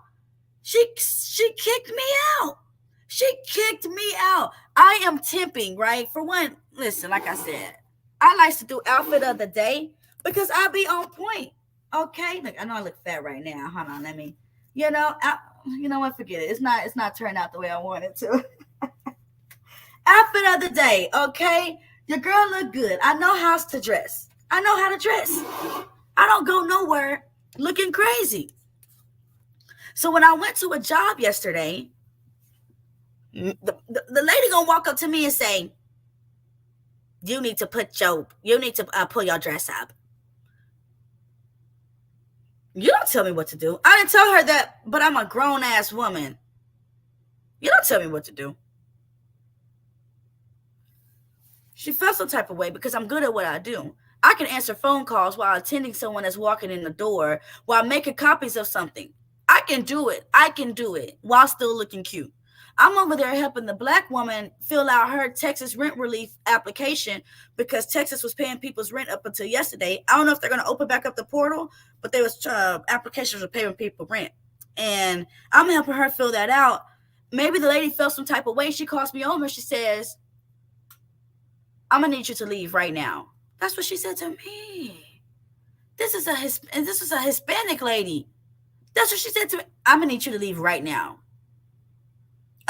She kicked me out. She kicked me out. I am temping, right? For one, listen, like I said, I like to do outfit of the day because I'll be on point. Okay, look, I know I look fat right now. Hold on, let me. You know what? Forget it. It's not turning out the way I want it to. Outfit of the day, okay? Your girl look good. I know how to dress. I know how to dress. I don't go nowhere looking crazy. So when I went to a job yesterday, the lady gonna walk up to me and say, "You need to pull your dress up." You don't tell me what to do. I didn't tell her that, but I'm a grown-ass woman. You don't tell me what to do. She felt some type of way because I'm good at what I do. I can answer phone calls while attending someone that's walking in the door, while making copies of something. I can do it. While still looking cute. I'm over there helping the black woman fill out her Texas rent relief application because Texas was paying people's rent up until yesterday. I don't know if they're going to open back up the portal, but there was applications for paying people rent. And I'm helping her fill that out. Maybe the lady felt some type of way. She calls me over. She says, "I'm going to need you to leave right now." That's what she said to me. This was a Hispanic lady. That's what she said to me. "I'm going to need you to leave right now."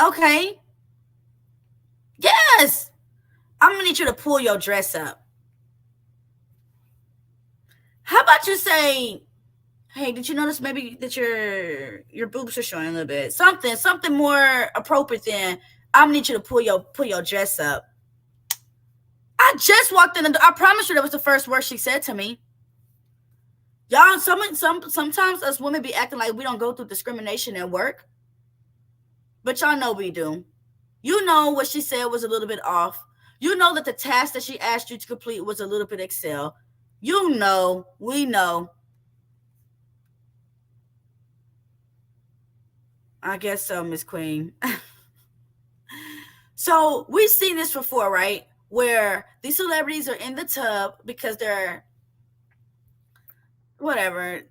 Okay. Yes. I'm going to need you to pull your dress up. How about you say, "Hey, did you notice maybe that your boobs are showing a little bit?" Something more appropriate than, "I'm going to need you to pull your dress up." I just walked in the door. I promise you that was the first word she said to me. Y'all, sometimes us women be acting like we don't go through discrimination at work. But y'all know we do. You know what she said was a little bit off. You know that the task that she asked you to complete was a little bit Excel. You know, we know. I guess so, Miss Queen. So we've seen this before, right? Where these celebrities are in the tub because they're whatever.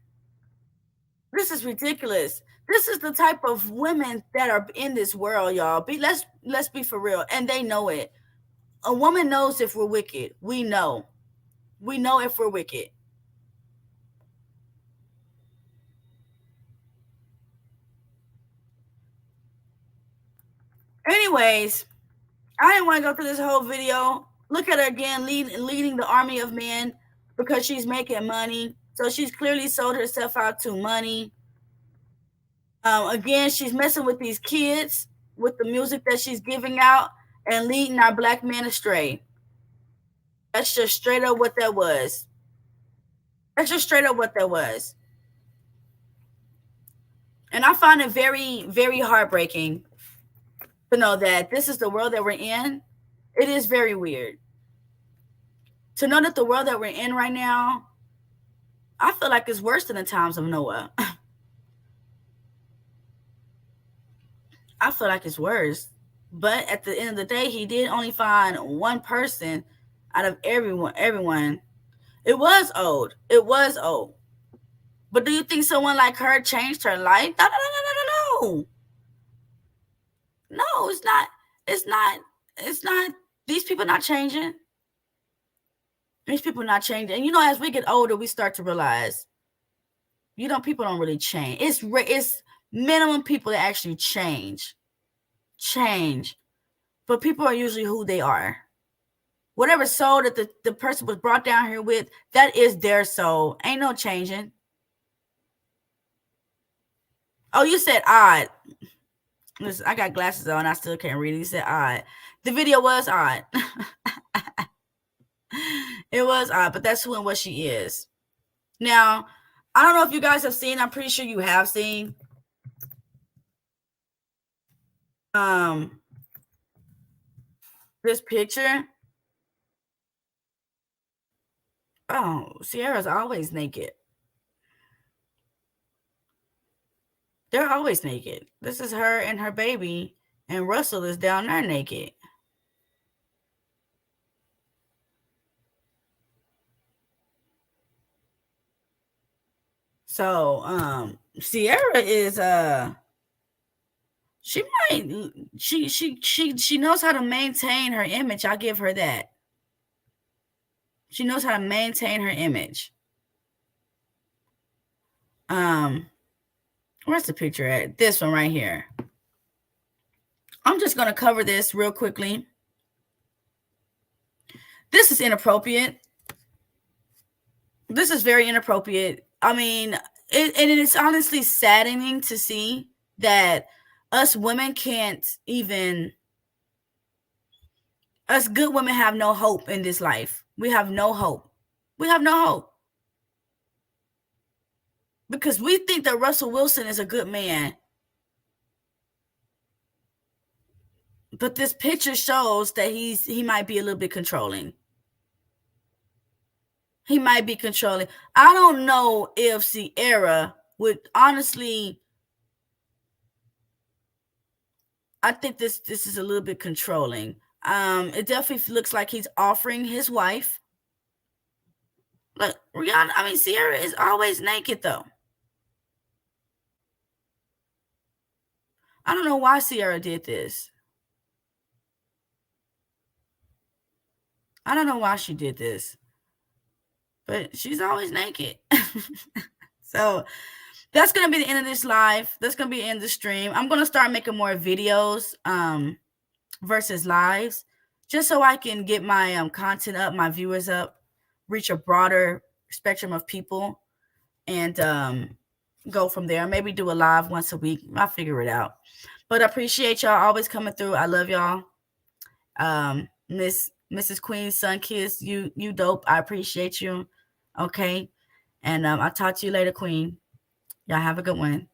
This is ridiculous. This is the type of women that are in this world, y'all. Let's be for real. And they know it. A woman knows if we're wicked. We know. We know if we're wicked. Anyways, I didn't want to go through this whole video. Look at her again, leading the army of men because she's making money. So she's clearly sold herself out to money. Again, she's messing with these kids with the music that she's giving out and leading our black men astray. That's just straight up what that was. And I find it very, very heartbreaking to know that this is the world that we're in. It is very weird. To know that the world that we're in right now, I feel like it's worse than the times of Noah. I feel like it's worse. But at the end of the day, he did only find one person out of everyone. It was old. But do you think someone like her changed her life? No. No, no, it's not. It's not. It's not. These people not changing. These people not changing. And as we get older, we start to realize, people don't really change. It's minimum people that actually change, but people are usually who they are. Whatever soul that the person was brought down here with, that is their soul. Ain't no changing. Oh, you said odd. Listen, I got glasses on. I still can't read it. You said odd. The video was odd. It was odd, but that's who and what she is. Now, I don't know if you guys have seen. I'm pretty sure you have seen. This picture. Oh, Sierra's always naked. They're always naked. This is her and her baby, and Russell is down there naked. So, Sierra is she knows how to maintain her image. I'll give her that. She knows how to maintain her image. Where's the picture at? This one right here. I'm just going to cover this real quickly. This is inappropriate. This is very inappropriate. I mean, it's honestly saddening to see that us women can't even, us good women have no hope in this life. We have no hope. We have no hope. Because we think that Russell Wilson is a good man. But this picture shows that he might be a little bit controlling. He might be controlling. I don't know if Sierra would honestly. I think this is a little bit controlling. It definitely looks like he's offering his wife. Look, Rihanna. I mean, Sierra is always naked though. I don't know why Sierra did this. I don't know why she did this. But she's always naked. So that's going to be the end of this live. That's going to be the end of the stream. I'm going to start making more videos versus lives, just so I can get my content up, my viewers up, reach a broader spectrum of people, and go from there. Maybe do a live once a week. I'll figure it out. But I appreciate y'all always coming through. I love y'all. Mrs. Queen, Sun Kiss, you dope. I appreciate you. Okay. And I'll talk to you later, Queen. Y'all have a good one.